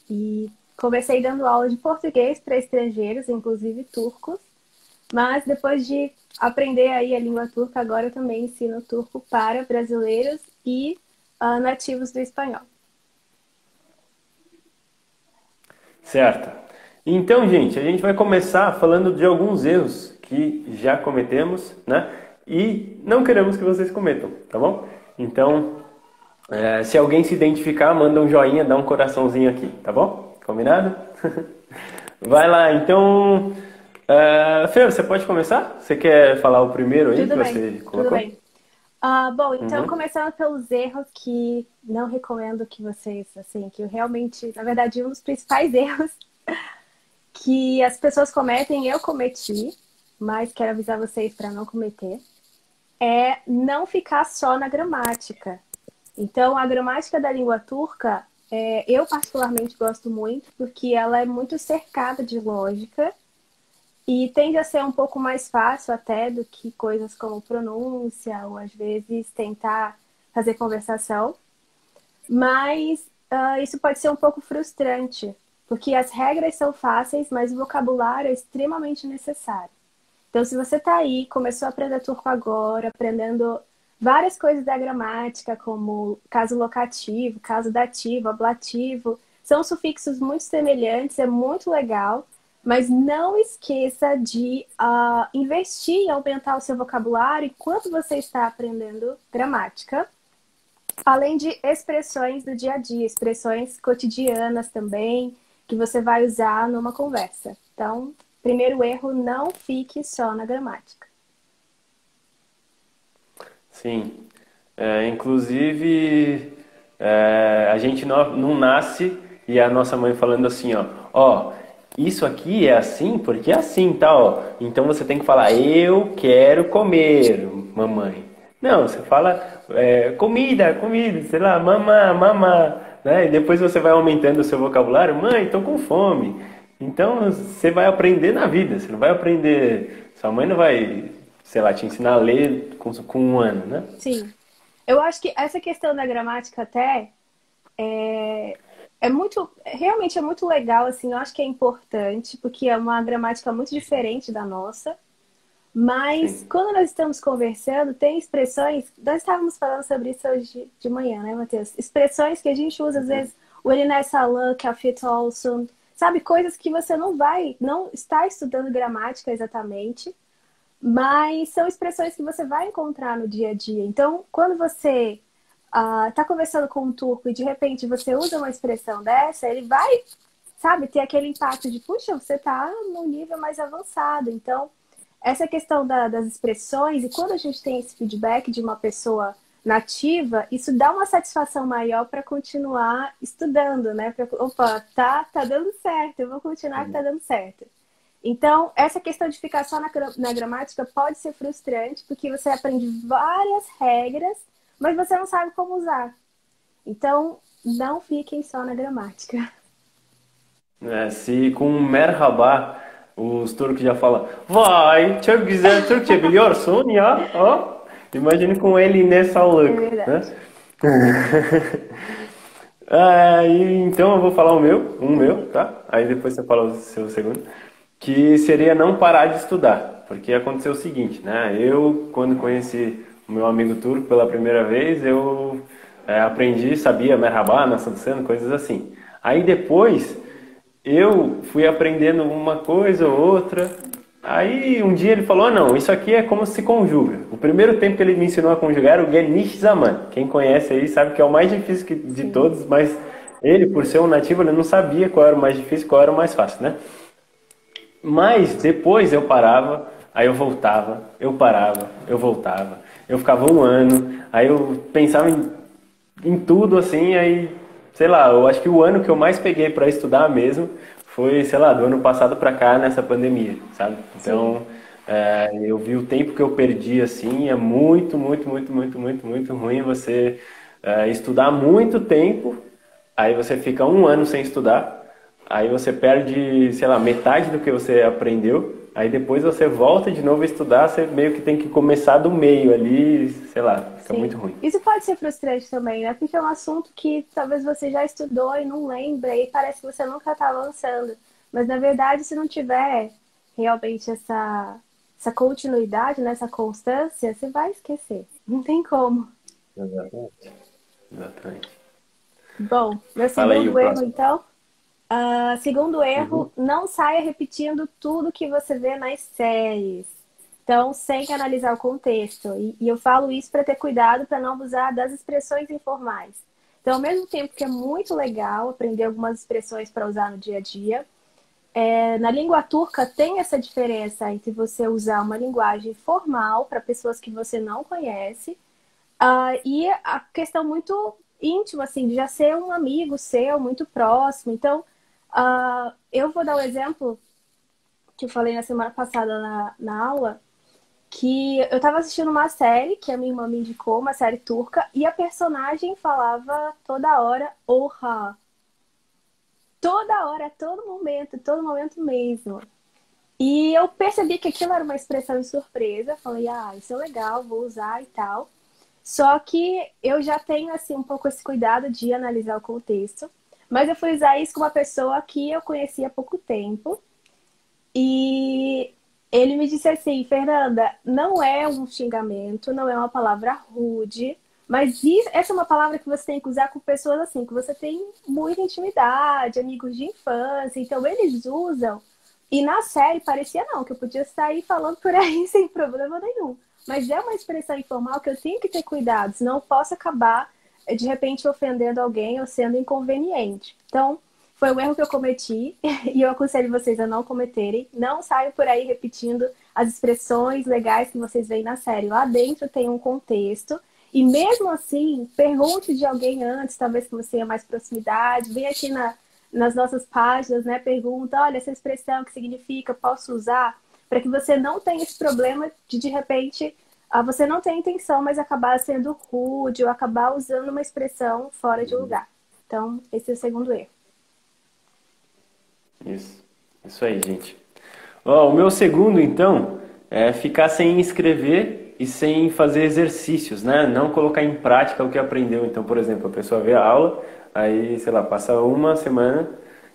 e comecei dando aula de português para estrangeiros, inclusive turcos, mas depois de aprender aí a língua turca, agora eu também ensino turco para brasileiros e nativos do espanhol. Certo. Então, gente, a gente vai começar falando de alguns erros que já cometemos, né? E não queremos que vocês cometam, tá bom? Então, se alguém se identificar, manda um joinha, dá um coraçãozinho aqui, tá bom? Combinado? Vai lá, então. Fer, você pode começar? Você quer falar o primeiro aí que Tudo bem, você tudo colocou? bem. Bom, então Uhum. começando pelos erros que não recomendo que vocês, assim, que eu realmente, na verdade, um dos principais erros que as pessoas cometem, eu cometi, mas quero avisar vocês para não cometer, é não ficar só na gramática. Então, a gramática da língua turca, eu particularmente gosto muito, porque ela é muito cercada de lógica e tende a ser um pouco mais fácil até do que coisas como pronúncia ou às vezes tentar fazer conversação. Mas isso pode ser um pouco frustrante, porque as regras são fáceis, mas o vocabulário é extremamente necessário. Então, se você está aí, começou a aprender turco agora, aprendendo várias coisas da gramática, como caso locativo, caso dativo, ablativo, são sufixos muito semelhantes, é muito legal, mas não esqueça de investir em aumentar o seu vocabulário enquanto você está aprendendo gramática, além de expressões do dia a dia, expressões cotidianas também, que você vai usar numa conversa. Então, primeiro erro, não fique só na gramática. Sim. Inclusive, a gente não nasce e a nossa mãe falando assim, ó, isso aqui é assim porque é assim, tá, ó. Então você tem que falar, eu quero comer, mamãe. Não, você fala comida, comida, sei lá, mamá, mamá, né? E depois você vai aumentando o seu vocabulário, mãe, tô com fome. Então você vai aprender na vida, você não vai aprender. Sua mãe não vai, sei lá, te ensinar a ler com 1 ano, né? Sim. Eu acho que essa questão da gramática até realmente é muito legal, assim, eu acho que é importante, porque é uma gramática muito diferente da nossa. Mas Sim. quando nós estamos conversando, tem expressões. Nós estávamos falando sobre isso hoje de manhã, né, Matheus? Expressões que a gente usa, às vezes, o Eline Salan, Afet Olson, sabe? Coisas que você não está estudando gramática exatamente, mas são expressões que você vai encontrar no dia a dia. Então, quando você está conversando com um turco e de repente você usa uma expressão dessa, ele vai, sabe, ter aquele impacto de, puxa, você está num nível mais avançado. Então, essa questão das expressões, e quando a gente tem esse feedback de uma pessoa nativa, isso dá uma satisfação maior para continuar estudando, né? Opa, tá dando certo, eu vou continuar que tá dando certo. Então, essa questão de ficar só na gramática pode ser frustrante, porque você aprende várias regras, mas você não sabe como usar. Então, não fiquem só na gramática. Se com merhaba os turcos já falam vai, çok güzel Türkçe biliyorsun ya, ó. Imagine com ele nessa É sağlık, né? verdade. Então eu vou falar o meu, Uhum. tá? Aí depois você fala o seu segundo. Que seria não parar de estudar. Porque aconteceu o seguinte, né? Eu, quando conheci o meu amigo turco pela primeira vez, eu aprendi, sabia merhaba, nascendo sendo, coisas assim. Aí depois eu fui aprendendo uma coisa ou outra. Aí um dia ele falou: não, isso aqui é como se conjuga. O primeiro tempo que ele me ensinou a conjugar era o Geniş Zaman. Quem conhece aí sabe que é o mais difícil de Sim. todos, mas ele, por ser um nativo, ele não sabia qual era o mais difícil, qual era o mais fácil, né? Mas depois eu parava, aí eu voltava, eu parava, eu voltava. Eu ficava 1 ano, aí eu pensava em tudo assim, aí, sei lá, eu acho que o ano que eu mais peguei para estudar mesmo foi, sei lá, do ano passado para cá nessa pandemia, sabe? Sim. Então, eu vi o tempo que eu perdi assim, é muito, muito, muito, muito, muito, muito ruim você estudar muito tempo, aí você fica 1 ano sem estudar, aí você perde, sei lá, metade do que você aprendeu. aí depois você volta de novo a estudar, você meio que tem que começar do meio ali, sei lá, fica muito Sim. ruim. Isso pode ser frustrante também, né? Porque é um assunto que talvez você já estudou e não lembra, e parece que você nunca está avançando. Mas, na verdade, se não tiver realmente essa continuidade, né? Essa constância, você vai esquecer. Não tem como. Exatamente. Exatamente. Bom, meu Fala aí o segundo erro, próximo. então. Segundo erro, Uhum. não saia repetindo tudo que você vê nas séries. Então, sem analisar o contexto. E eu falo isso para ter cuidado para não abusar das expressões informais. Então, ao mesmo tempo que é muito legal aprender algumas expressões para usar no dia a dia, na língua turca tem essa diferença entre você usar uma linguagem formal para pessoas que você não conhece, e a questão muito íntima, assim, de já ser um amigo seu, muito próximo. Então, eu vou dar um exemplo que eu falei na semana passada na aula, que eu estava assistindo uma série que a minha irmã me indicou, uma série turca, e a personagem falava toda hora orra. Toda hora, todo momento mesmo. E eu percebi que aquilo era uma expressão de surpresa. Falei, isso é legal, vou usar e tal. Só que eu já tenho, assim, um pouco esse cuidado de analisar o contexto. Mas eu fui usar isso com uma pessoa que eu conheci há pouco tempo. E ele me disse assim, Fernanda, não é um xingamento, não é uma palavra rude, mas essa é uma palavra que você tem que usar com pessoas assim, que você tem muita intimidade, amigos de infância, então eles usam. E na série parecia não, que eu podia sair falando por aí sem problema nenhum. Mas é uma expressão informal que eu tenho que ter cuidado, senão eu posso acabar, de repente, ofendendo alguém ou sendo inconveniente. Então, foi um erro que eu cometi e eu aconselho vocês a não cometerem. Não saiam por aí repetindo as expressões legais que vocês veem na série. Lá dentro tem um contexto. E mesmo assim, pergunte de alguém antes, talvez que você tenha mais proximidade. Vem aqui nas nossas páginas, né? Pergunta, olha, essa expressão, o que significa? Posso usar? Para que você não tenha esse problema de repente, você não tem intenção, mas acabar sendo rude ou acabar usando uma expressão fora de lugar. Então, esse é o segundo erro. Isso aí, gente. Ó, o meu segundo, então, é ficar sem escrever e sem fazer exercícios, né? Não colocar em prática o que aprendeu. Então, por exemplo, a pessoa vê a aula, aí, sei lá, passa uma semana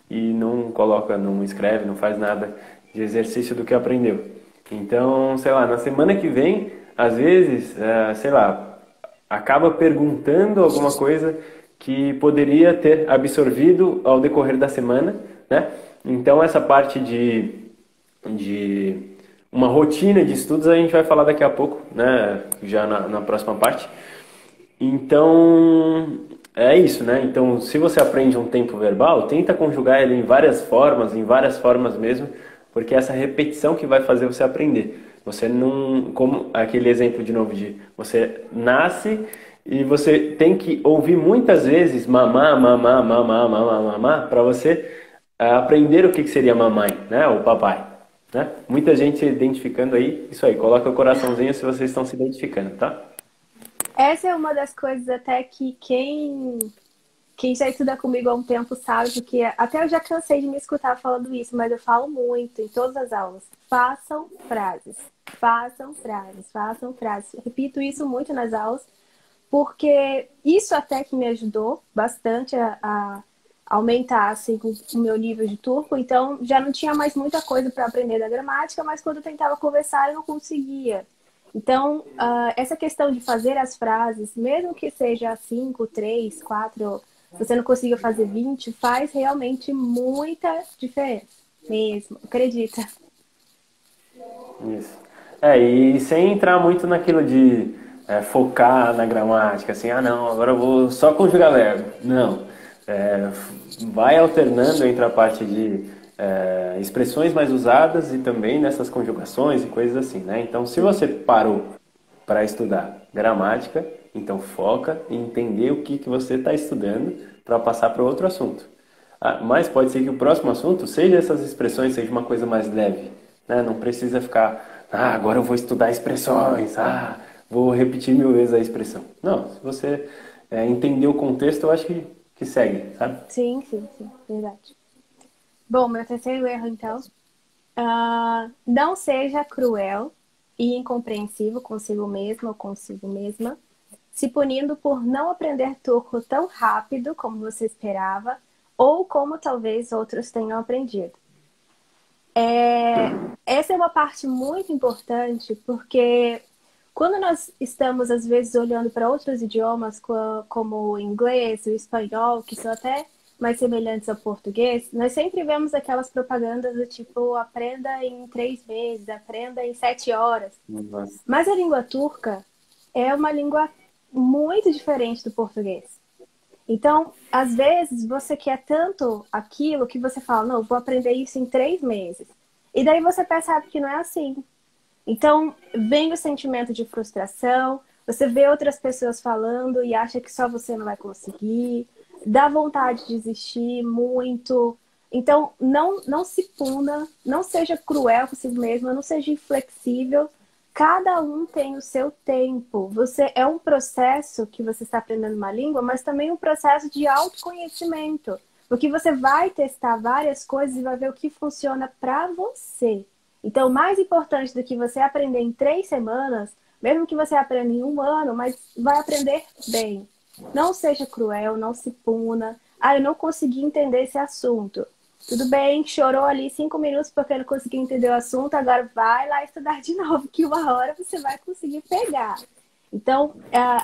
e não coloca, não escreve, não faz nada de exercício do que aprendeu. Então, sei lá, na semana que vem, às vezes, sei lá, acaba perguntando alguma coisa que poderia ter absorvido ao decorrer da semana, né? Então, essa parte de uma rotina de estudos a gente vai falar daqui a pouco, né? Já na próxima parte. Então, é isso, né? Então, se você aprende um tempo verbal, tenta conjugar ele em várias formas mesmo, porque é essa repetição que vai fazer você aprender. Você não, como aquele exemplo de novo de você nasce e você tem que ouvir muitas vezes mamá, mamá, mamá, mamá, mamá, para você aprender o que seria mamãe, né? Ou papai, né? Muita gente se identificando aí, isso aí, coloca o coraçãozinho se vocês estão se identificando, tá? Essa é uma das coisas até que quem já estuda comigo há um tempo sabe, porque até eu já cansei de me escutar falando isso, mas eu falo muito em todas as aulas. Façam frases, façam frases, façam frases. Repito isso muito nas aulas, porque isso até que me ajudou bastante a aumentar assim, o meu nível de turco. Então, já não tinha mais muita coisa para aprender da gramática, mas quando eu tentava conversar, eu não conseguia. Então, essa questão de fazer as frases, mesmo que seja 5, 3, 4, você não consiga fazer 20, faz realmente muita diferença. Mesmo, acredita. Isso. E sem entrar muito naquilo de focar na gramática, assim, não, agora eu vou só conjugar verbo. Não. É, vai alternando entre a parte de expressões mais usadas e também nessas conjugações e coisas assim, né? Então, se Sim. você parou para estudar gramática, então foca em entender o que você está estudando para passar para outro assunto. Mas pode ser que o próximo assunto seja essas expressões, seja uma coisa mais leve, né? Não precisa ficar, agora eu vou estudar expressões, vou repetir 1000 vezes a expressão. Não, se você entender o contexto, eu acho que segue, sabe? Sim, sim, sim, verdade. Bom, meu terceiro erro, então. Não seja cruel e incompreensivo consigo mesmo ou consigo mesma, se punindo por não aprender turco tão rápido como você esperava ou como talvez outros tenham aprendido. Essa é uma parte muito importante porque quando nós estamos, às vezes, olhando para outros idiomas, como o inglês, o espanhol, que são até mais semelhantes ao português, nós sempre vemos aquelas propagandas do tipo, aprenda em 3 meses, aprenda em 7 horas. Nossa. Mas a língua turca é uma língua muito diferente do português. Então, às vezes, você quer tanto aquilo que você fala, não, vou aprender isso em 3 meses. E daí você percebe que não é assim. Então, vem o sentimento de frustração, você vê outras pessoas falando e acha que só você não vai conseguir, dá vontade de desistir muito. Então, não se puna, não seja cruel consigo mesmo, não seja inflexível. Cada um tem o seu tempo. É um processo que você está aprendendo uma língua, mas também um processo de autoconhecimento. Porque você vai testar várias coisas e vai ver o que funciona para você. Então, mais importante do que você aprender em 3 semanas, mesmo que você aprenda em um ano, mas vai aprender bem. Não seja cruel, não se puna. Eu não consegui entender esse assunto. Tudo bem, chorou ali 5 minutos porque não conseguiu entender o assunto, agora vai lá estudar de novo, que uma hora você vai conseguir pegar. Então,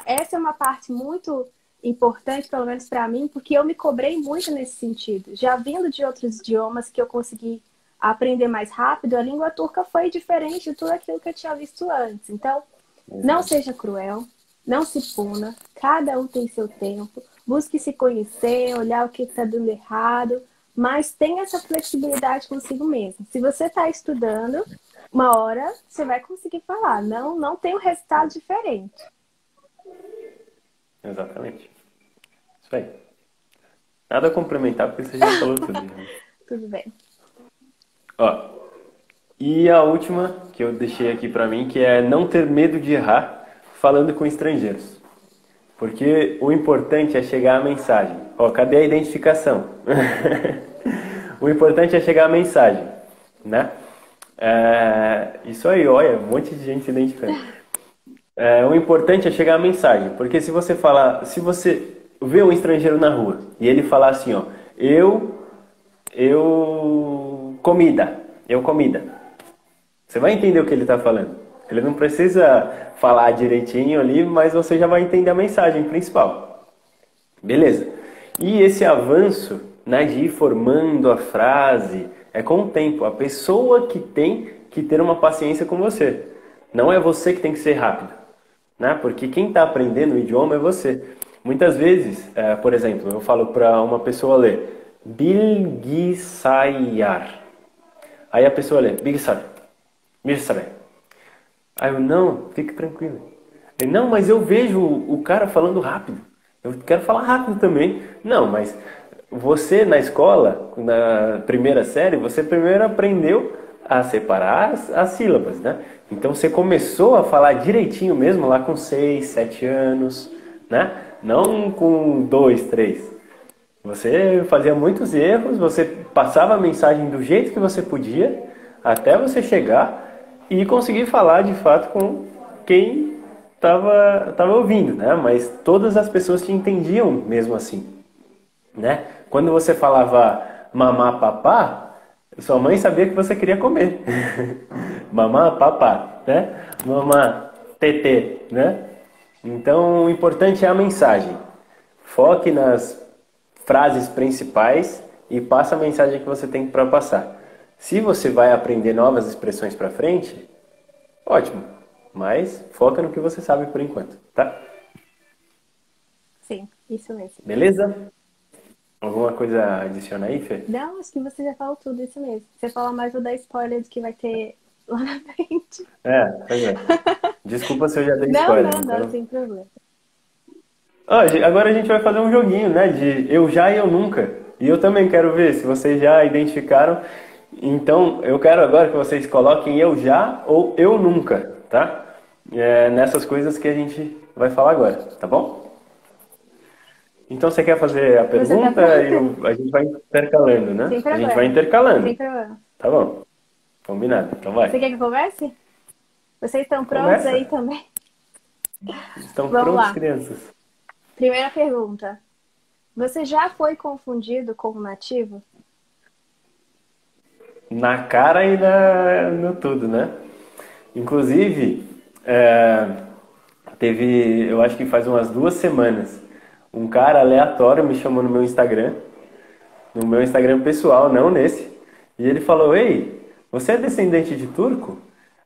essa é uma parte muito importante, pelo menos para mim, porque eu me cobrei muito nesse sentido. Já vindo de outros idiomas que eu consegui aprender mais rápido, a língua turca foi diferente de tudo aquilo que eu tinha visto antes. Então, não seja cruel, não se puna, cada um tem seu tempo, busque se conhecer, olhar o que está dando errado, mas tenha essa flexibilidade consigo mesmo. Se você está estudando, uma hora você vai conseguir falar, não tem um resultado diferente. Exatamente. Isso aí. Nada a complementar, porque você já falou tudo. Né? Tudo bem. Ó, e a última que eu deixei aqui pra mim, que é não ter medo de errar falando com estrangeiros. Porque o importante é chegar a mensagem. Ó, cadê a identificação? O importante é chegar a mensagem, né? Isso aí, olha, um monte de gente se identificando. O importante é chegar a mensagem, porque se você vê um estrangeiro na rua e ele falar assim, ó, comida, comida. Você vai entender o que ele está falando. Ele não precisa falar direitinho ali, mas você já vai entender a mensagem principal. Beleza. E esse avanço, né, de ir formando a frase, é com o tempo. A pessoa que tem que ter uma paciência com você. Não é você que tem que ser rápido. Né? Porque quem está aprendendo o idioma é você. Muitas vezes, por exemplo, eu falo para uma pessoa ler Bilgisayar. Aí a pessoa lê Bilgisayar. Aí eu, não, fique tranquilo. Ele, não, mas eu vejo o cara falando rápido. Eu quero falar rápido também. Não, mas você na escola, na primeira série, você primeiro aprendeu a separar as sílabas, né? Então você começou a falar direitinho mesmo lá com 6, 7 anos, né? Não com 2, 3. Você fazia muitos erros, você passava a mensagem do jeito que você podia, até você chegar e conseguir falar de fato com quem estava ouvindo, né? Mas todas as pessoas te entendiam mesmo assim, né? Quando você falava mamá, papá, sua mãe sabia que você queria comer. Mamá, papá, né? Mamá, tetê, né? Então, o importante é a mensagem. Foque nas frases principais e passa a mensagem que você tem para passar. Se você vai aprender novas expressões para frente, ótimo. Mas foca no que você sabe por enquanto, tá? Sim, isso mesmo. Beleza? Alguma coisa adiciona aí, Fê? Não, acho que você já falou tudo, isso mesmo. Você fala mais, vou dar spoiler do que vai ter lá na frente. Pois é. Desculpa se eu já dei Não, spoiler. não, Então... sem problema. Agora a gente vai fazer um joguinho, né? De eu já e eu nunca. E eu também quero ver se vocês já identificaram. Então, eu quero agora que vocês coloquem eu já ou eu nunca, tá? Nessas coisas que a gente vai falar agora, tá bom? Então, você quer fazer a pergunta e a gente vai intercalando, né? Sem A gente problema. vai intercalando. Sem problema. Tá bom. Combinado. Então Você vai. quer que eu comece? Vocês estão prontos Começa. aí também? Estão Vamos prontos, lá. crianças? Primeira pergunta. Você já foi confundido com um nativo? Na cara e no tudo, né? Inclusive, teve, eu acho que faz umas 2 semanas, um cara aleatório me chamou no meu Instagram pessoal, não nesse, e ele falou: Ei, você é descendente de turco?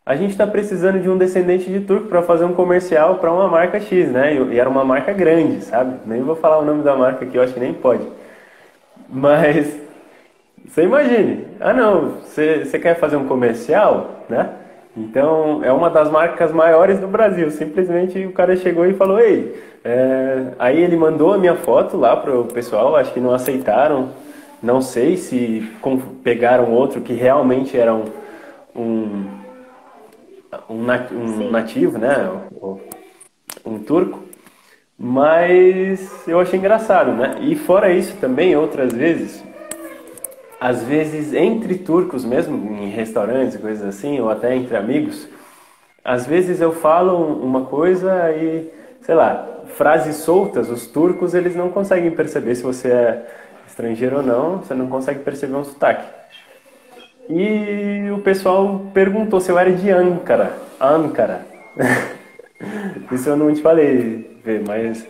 A gente está precisando de um descendente de turco para fazer um comercial para uma marca X, né? E era uma marca grande, sabe? Nem vou falar o nome da marca aqui, eu acho que nem pode. Mas você imagine, ah não, você quer fazer um comercial, né? Então é uma das marcas maiores do Brasil. Simplesmente o cara chegou e falou, ei, aí ele mandou a minha foto lá pro pessoal, acho que não aceitaram, não sei se pegaram outro que realmente era um, um Sim, nativo, né? sim. Um turco. Mas eu achei engraçado, né? E fora isso também, outras vezes, às vezes entre turcos mesmo, em restaurantes, coisas assim, ou até entre amigos, às vezes eu falo uma coisa e, sei lá, frases soltas, os turcos eles não conseguem perceber se você é estrangeiro ou não, você não consegue perceber um sotaque. E o pessoal perguntou se eu era de Ankara. Ankara. Isso eu não te falei, Vê, mas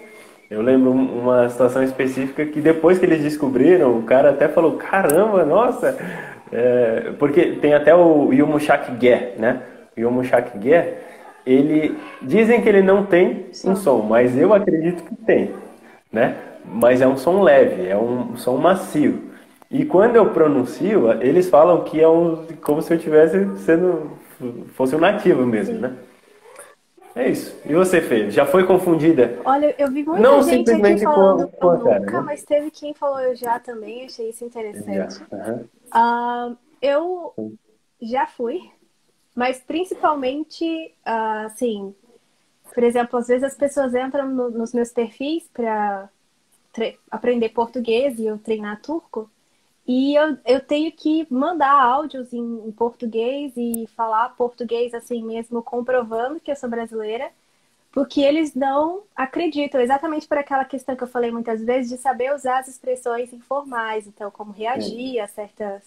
eu lembro uma situação específica que depois que eles descobriram, o cara até falou, caramba, nossa, porque tem até o Yumuşak Ge, né? O Yumuşak Ge, ele dizem que ele não tem um Som. som, mas eu acredito que tem, né? Mas é um som leve, é um som macio. E quando eu pronuncio, eles falam que como se eu tivesse fosse um nativo mesmo, né? Sim. É isso. E você, Fê? Já foi confundida? Olha, eu vi muita Não gente aqui simplesmente falando com eu a cara, nunca, né? mas teve quem falou eu já também, achei isso Já. interessante. Aham. Eu já fui, mas principalmente, assim, por exemplo, às vezes as pessoas entram nos meus perfis para aprender português e eu treinar turco. E eu tenho que mandar áudios em português e falar português assim mesmo, comprovando que eu sou brasileira, porque eles não acreditam, exatamente por aquela questão que eu falei muitas vezes, de saber usar as expressões informais, então, como Sim. reagir a certas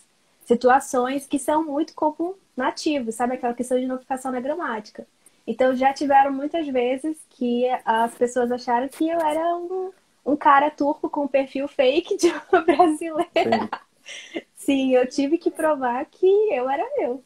situações que são muito como nativos, sabe? Aquela questão de não ficação na gramática. Então, já tiveram muitas vezes que as pessoas acharam que eu era um cara turco com um perfil fake de uma brasileira. Sim. Sim, eu tive que provar que eu era eu.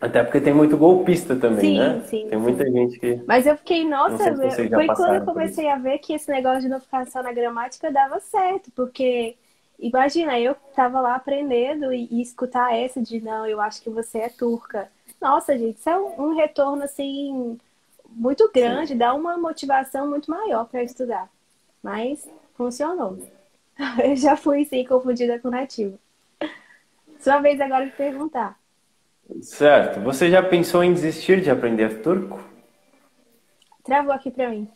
Até porque tem muito golpista também, Sim, né? sim, Tem muita sim. gente que. Mas eu fiquei, Não nossa, sei se vocês já foi quando eu passaram por isso. comecei a ver que esse negócio de não ficar só na gramática dava certo, porque imagina, eu tava lá aprendendo e escutar essa de não, eu acho que você é turca. Nossa, gente, isso é um retorno assim muito Sim. grande, dá uma motivação muito maior para estudar. Mas funcionou. Eu já fui sim confundida com nativo. Sua vez agora de perguntar. Certo. Você já pensou em desistir de aprender turco? Travou aqui para mim.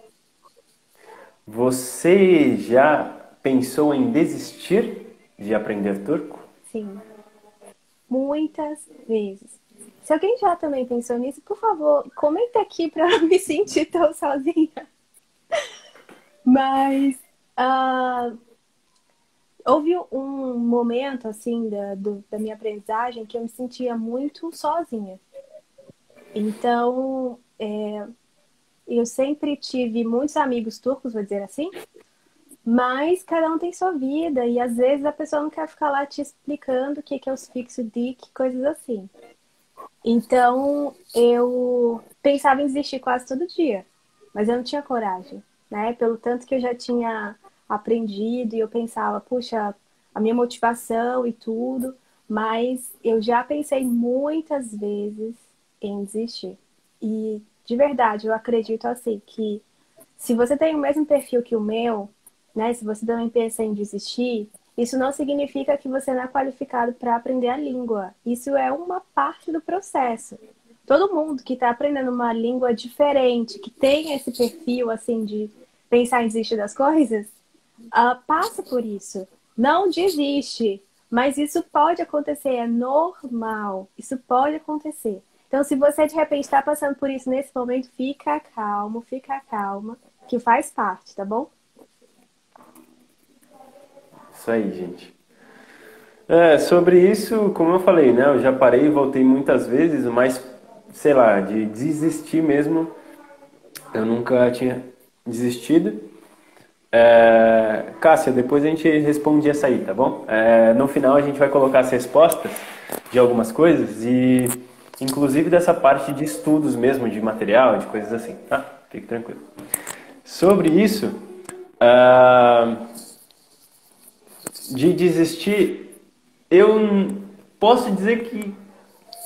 Você já pensou em desistir de aprender turco? Sim. Muitas vezes. Se alguém já também pensou nisso, por favor, comenta aqui para não me sentir tão sozinha. Mas ah, houve um momento assim da minha aprendizagem que eu me sentia muito sozinha. Então, eu sempre tive muitos amigos turcos, vou dizer assim, mas cada um tem sua vida e às vezes a pessoa não quer ficar lá te explicando o que é os fixo dic, coisas assim. Então, eu pensava em desistir quase todo dia, mas eu não tinha coragem, né? Pelo tanto que eu já tinha aprendido e eu pensava, puxa, a minha motivação e tudo, mas eu já pensei muitas vezes em desistir. E de verdade, eu acredito assim que se você tem o mesmo perfil que o meu, né? Se você também pensa em desistir, isso não significa que você não é qualificado para aprender a língua. Isso é uma parte do processo. Todo mundo que está aprendendo uma língua diferente, que tem esse perfil assim de pensar em desistir das coisas, passa por isso. Não desiste. Mas isso pode acontecer, é normal. Isso pode acontecer. Então, se você de repente está passando por isso nesse momento, fica calma, que faz parte, tá bom? Isso aí, gente. Sobre isso, como eu falei, né? Eu já parei e voltei muitas vezes, mas, sei lá, de desistir mesmo, eu nunca tinha desistido. Cássia, depois a gente responde essa aí, tá bom? No final a gente vai colocar as respostas de algumas coisas e inclusive dessa parte de estudos mesmo, de material, de coisas assim, tá? Fique tranquilo. Sobre isso, ah, de desistir, eu posso dizer que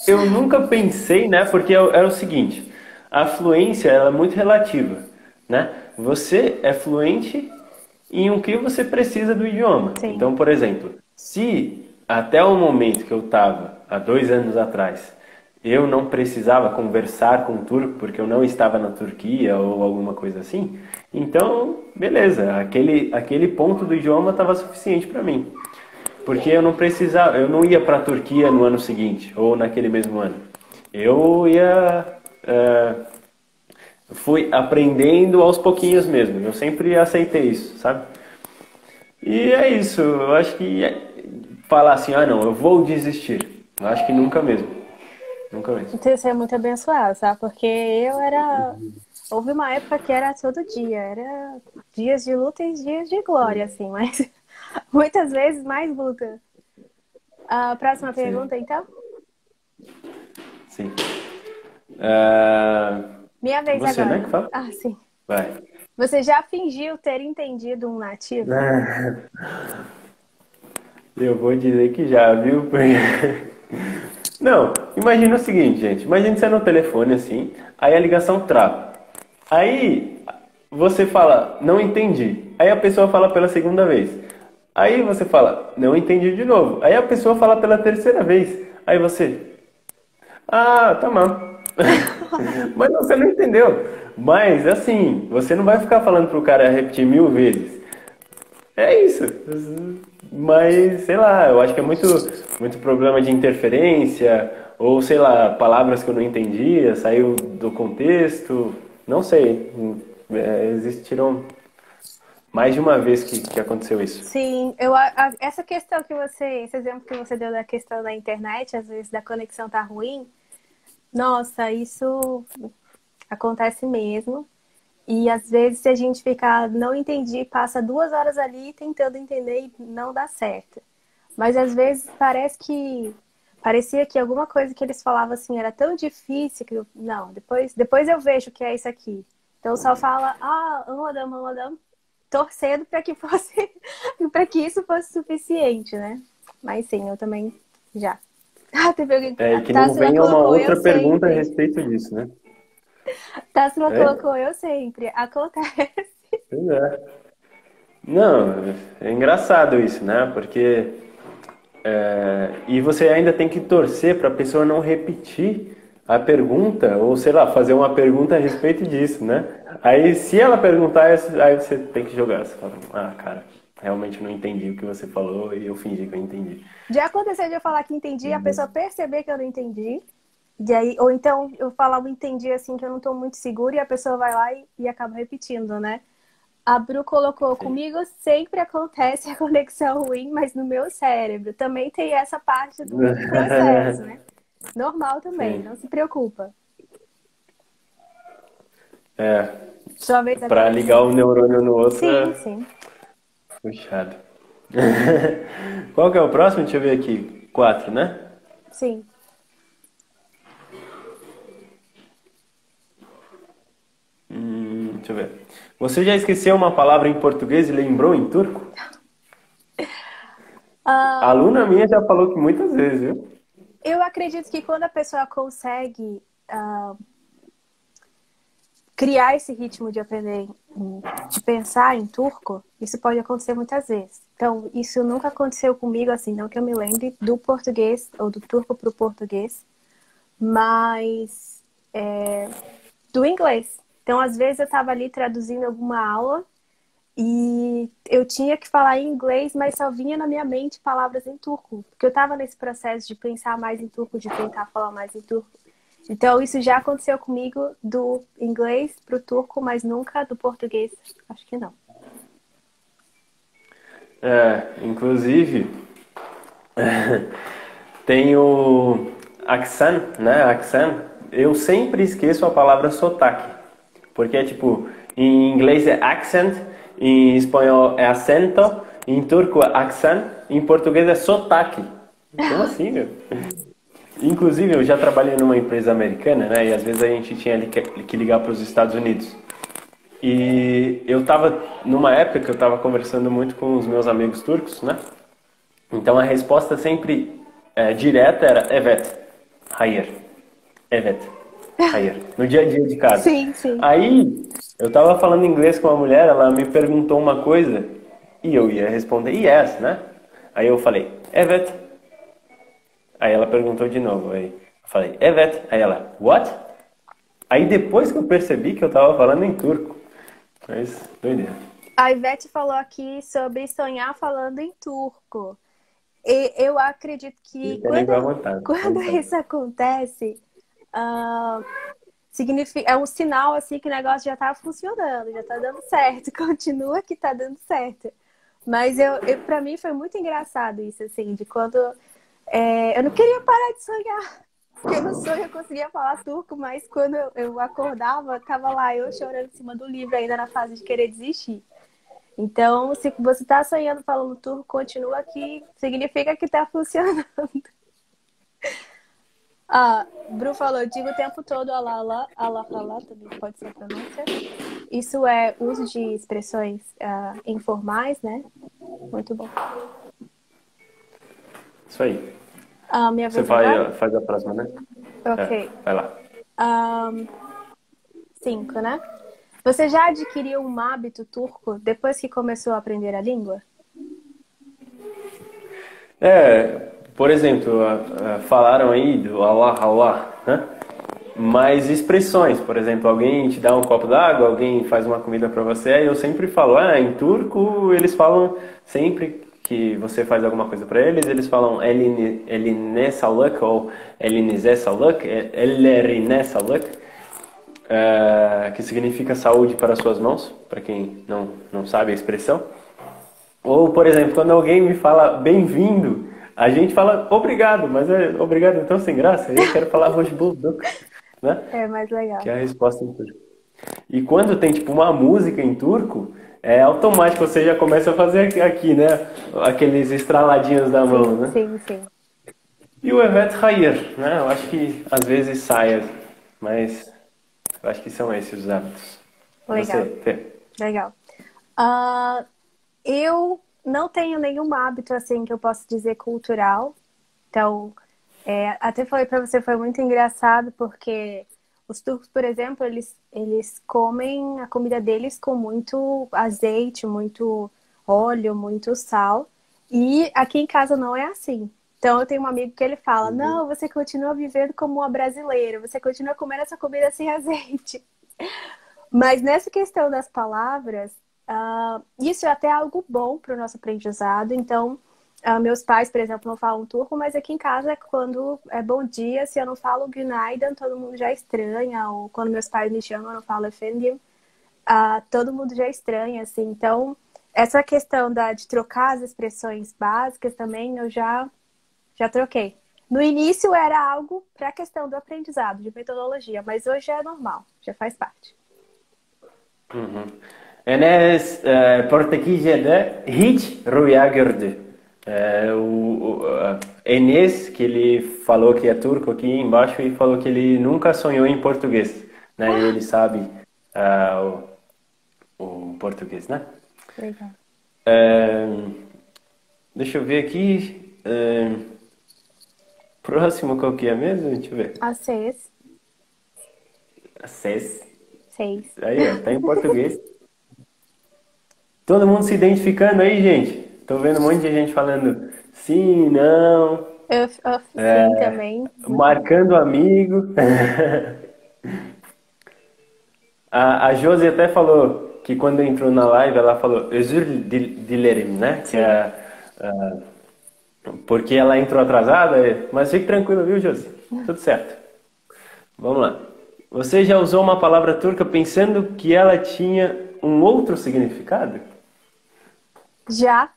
eu nunca pensei, né? Porque é o seguinte, a fluência ela é muito relativa, né? Você é fluente em o que você precisa do idioma. Sim. Então, por exemplo, se até o momento que eu estava, há 2 anos atrás, eu não precisava conversar com o turco porque eu não estava na Turquia ou alguma coisa assim, então, beleza, aquele ponto do idioma estava suficiente para mim. Porque eu não precisava, eu não ia para a Turquia no ano seguinte ou naquele mesmo ano. Eu fui aprendendo aos pouquinhos mesmo. Eu sempre aceitei isso, sabe? E é isso. Eu acho que falar assim, ah não, eu vou desistir. Eu acho que nunca mesmo. Nunca mesmo. Você é muito abençoado, sabe? Porque eu era. Houve uma época que era todo dia, era dias de luta e dias de glória, assim, mas muitas vezes mais luta. A próxima Sim, pergunta, então? sim. Ah, Minha vez você, né, agora. que fala? Ah, sim. Vai. Você já fingiu ter entendido um nativo? Eu vou dizer que já, viu? Não, imagina o seguinte, gente. Imagina você no telefone assim, aí a ligação trava. Aí você fala, não entendi. Aí a pessoa fala pela segunda vez. Aí você fala, não entendi de novo. Aí a pessoa fala pela terceira vez. Aí você, ah, tá bom. Mas você não entendeu. Mas assim, você não vai ficar falando pro cara repetir 1000 vezes. É isso. Mas, sei lá, eu acho que é muito problema de interferência, ou sei lá, palavras que eu não entendia, saiu do contexto. Não sei. Existiram mais de uma vez que aconteceu isso. Sim, essa questão que esse exemplo que você deu da questão da internet, às vezes da conexão tá ruim, nossa, isso acontece mesmo. E às vezes se a gente ficar, não entendi, passa 2 horas ali tentando entender e não dá certo. Mas às vezes parecia que alguma coisa que eles falavam assim era tão difícil que não, depois eu vejo o que é isso aqui. Então só fala, Ramadan, torcendo para que fosse, para que isso fosse suficiente, né? Mas sim, eu também já. Ah, teve alguém que É, e que não Tássila venha uma colocou eu outra pergunta a sempre. respeito disso, né? Tássila É? colocou eu sempre. Acontece. Pois é. Não, é engraçado isso, né? Porque e você ainda tem que torcer para a pessoa não repetir a pergunta, ou sei lá, fazer uma pergunta a respeito disso, né? Aí, se ela perguntar, aí você tem que jogar. Você fala, ah, cara, realmente não entendi o que você falou e eu fingi que eu entendi. Já aconteceu de eu falar que entendi, a pessoa perceber que eu não entendi. E aí, ou então eu falar um entendi assim que eu não tô muito segura e a pessoa vai lá e acaba repetindo, né? A Bru colocou, Sim. comigo sempre acontece a conexão ruim, mas no meu cérebro também tem essa parte do processo, né? Normal também, Sim. não se preocupa. É, Sua vez para agora, ligar então? um neurônio no outro Sim, é sim, puxado. Qual que é o próximo? Deixa eu ver aqui. 4, né? sim. Deixa eu ver. Você já esqueceu uma palavra em português e lembrou em turco? A Ah, aluna minha já falou que muitas vezes, viu? eu acredito que quando a pessoa consegue criar esse ritmo de aprender, de pensar em turco, isso pode acontecer muitas vezes. Então, isso nunca aconteceu comigo, assim, não que eu me lembre, do português ou do turco para o português, mas do inglês. Então, às vezes eu estava ali traduzindo alguma aula E eu tinha que falar em inglês, mas só vinha na minha mente palavras em turco. Porque eu estava nesse processo de pensar mais em turco, de tentar falar mais em turco. Então, isso já aconteceu comigo do inglês pro turco, mas nunca do português. Acho que não. Inclusive, tem o accent, né? Accent. Eu sempre esqueço a palavra sotaque. Porque é tipo, em inglês é accent, em espanhol é acento, em turco é accent, em português é sotaque. Como assim, meu? Inclusive, eu já trabalhei numa empresa americana, né? E às vezes a gente tinha que ligar para os Estados Unidos. E eu tava, numa época que eu tava conversando muito com os meus amigos turcos, né? Então a resposta sempre direta era Evet, hayır, Evet, hayır, no dia a dia de casa. Sim, sim. Aí eu tava falando inglês com uma mulher, ela me perguntou uma coisa e eu ia responder yes, né? Aí eu falei Evet. Aí ela perguntou de novo, aí eu falei Evet. Aí ela what? Aí depois que eu percebi que eu tava falando em turco, mas doideira. A Ivete falou aqui sobre sonhar falando em turco. E eu acredito que Esse é língua à vontade, quando não sabe. isso acontece, ah, significa, é um sinal assim que o negócio já tá funcionando, já tá dando certo. Continua que tá dando certo. Mas para mim foi muito engraçado isso, assim, de quando eu não queria parar de sonhar. Porque no sonho eu conseguia falar turco, mas quando eu acordava, tava lá eu chorando em cima do livro, ainda na fase de querer desistir. Então, se você tá sonhando falando turco, continua que significa que tá funcionando. Bru falou, eu digo o tempo todo alá, alá, alá, também pode ser a pronúncia. Isso é uso de expressões informais, né? Muito bom. Isso aí. Minha Você vez agora? faz a próxima, né? Ok. Vai lá. 5, né? Você já adquiriu um hábito turco depois que começou a aprender a língua? Por exemplo, falaram aí do Allah, Allah, né? Mas expressões, por exemplo, alguém te dá um copo d'água, alguém faz uma comida para você, aí eu sempre falo, em turco eles falam sempre que você faz alguma coisa para eles, eles falam eline sağlık ou elinize sağlık, ellerine sağlık, que significa saúde para suas mãos, para quem não sabe a expressão. Ou, por exemplo, quando alguém me fala bem-vindo, a gente fala obrigado, mas é obrigado então sem graça. Eu quero falar hoje bulduk, né? É mais Que legal. é a resposta em turco. E quando tem tipo uma música em turco, é automático, você já começa a fazer aqui, né? Aqueles estraladinhos da mão, Sim, né? sim, sim. E o Evet Hayır, né? Eu acho que às vezes saia, mas eu acho que são esses os hábitos. E Legal, você, Fê? legal. Eu não tenho nenhum hábito assim que eu possa dizer cultural. Então, até falei para você, foi muito engraçado porque os turcos, por exemplo, eles comem a comida deles com muito azeite, muito óleo, muito sal. E aqui em casa não é assim. Então, eu tenho um amigo que ele fala: Não, você continua vivendo como uma brasileira, você continua comendo essa comida sem azeite. Mas nessa questão das palavras, isso é até algo bom para o nosso aprendizado. Então, meus pais, por exemplo, não falam turco, mas aqui em casa, quando é bom dia, se eu não falo günaydın, todo mundo já estranha. Ou quando meus pais me chamam, eu não falo efendim, todo mundo já estranha, assim. Então, essa questão de trocar as expressões básicas também, eu já troquei. No início era algo para a questão do aprendizado, de metodologia, mas hoje é normal, já faz parte. Enes Portekizce'de hiç rüya gördü. Enes, que ele falou que é turco aqui embaixo e falou que ele nunca sonhou em português, né? E ele sabe o português, né? Legal. Deixa eu ver aqui. Próximo qual que é mesmo? Deixa eu ver. A6, Acesse. 6. Aí, ó, tá em português. Todo mundo se identificando aí, gente. Tô vendo um monte de gente falando sim, não, Sim, também. Muito bom. marcando amigo. A Josi até falou que quando entrou na live, ela falou özür dilerim, né? Que Sim. é porque ela entrou atrasada, mas fique tranquilo, viu, Josi? Tudo certo. Vamos lá. Você já usou uma palavra turca pensando que ela tinha um outro significado? Já,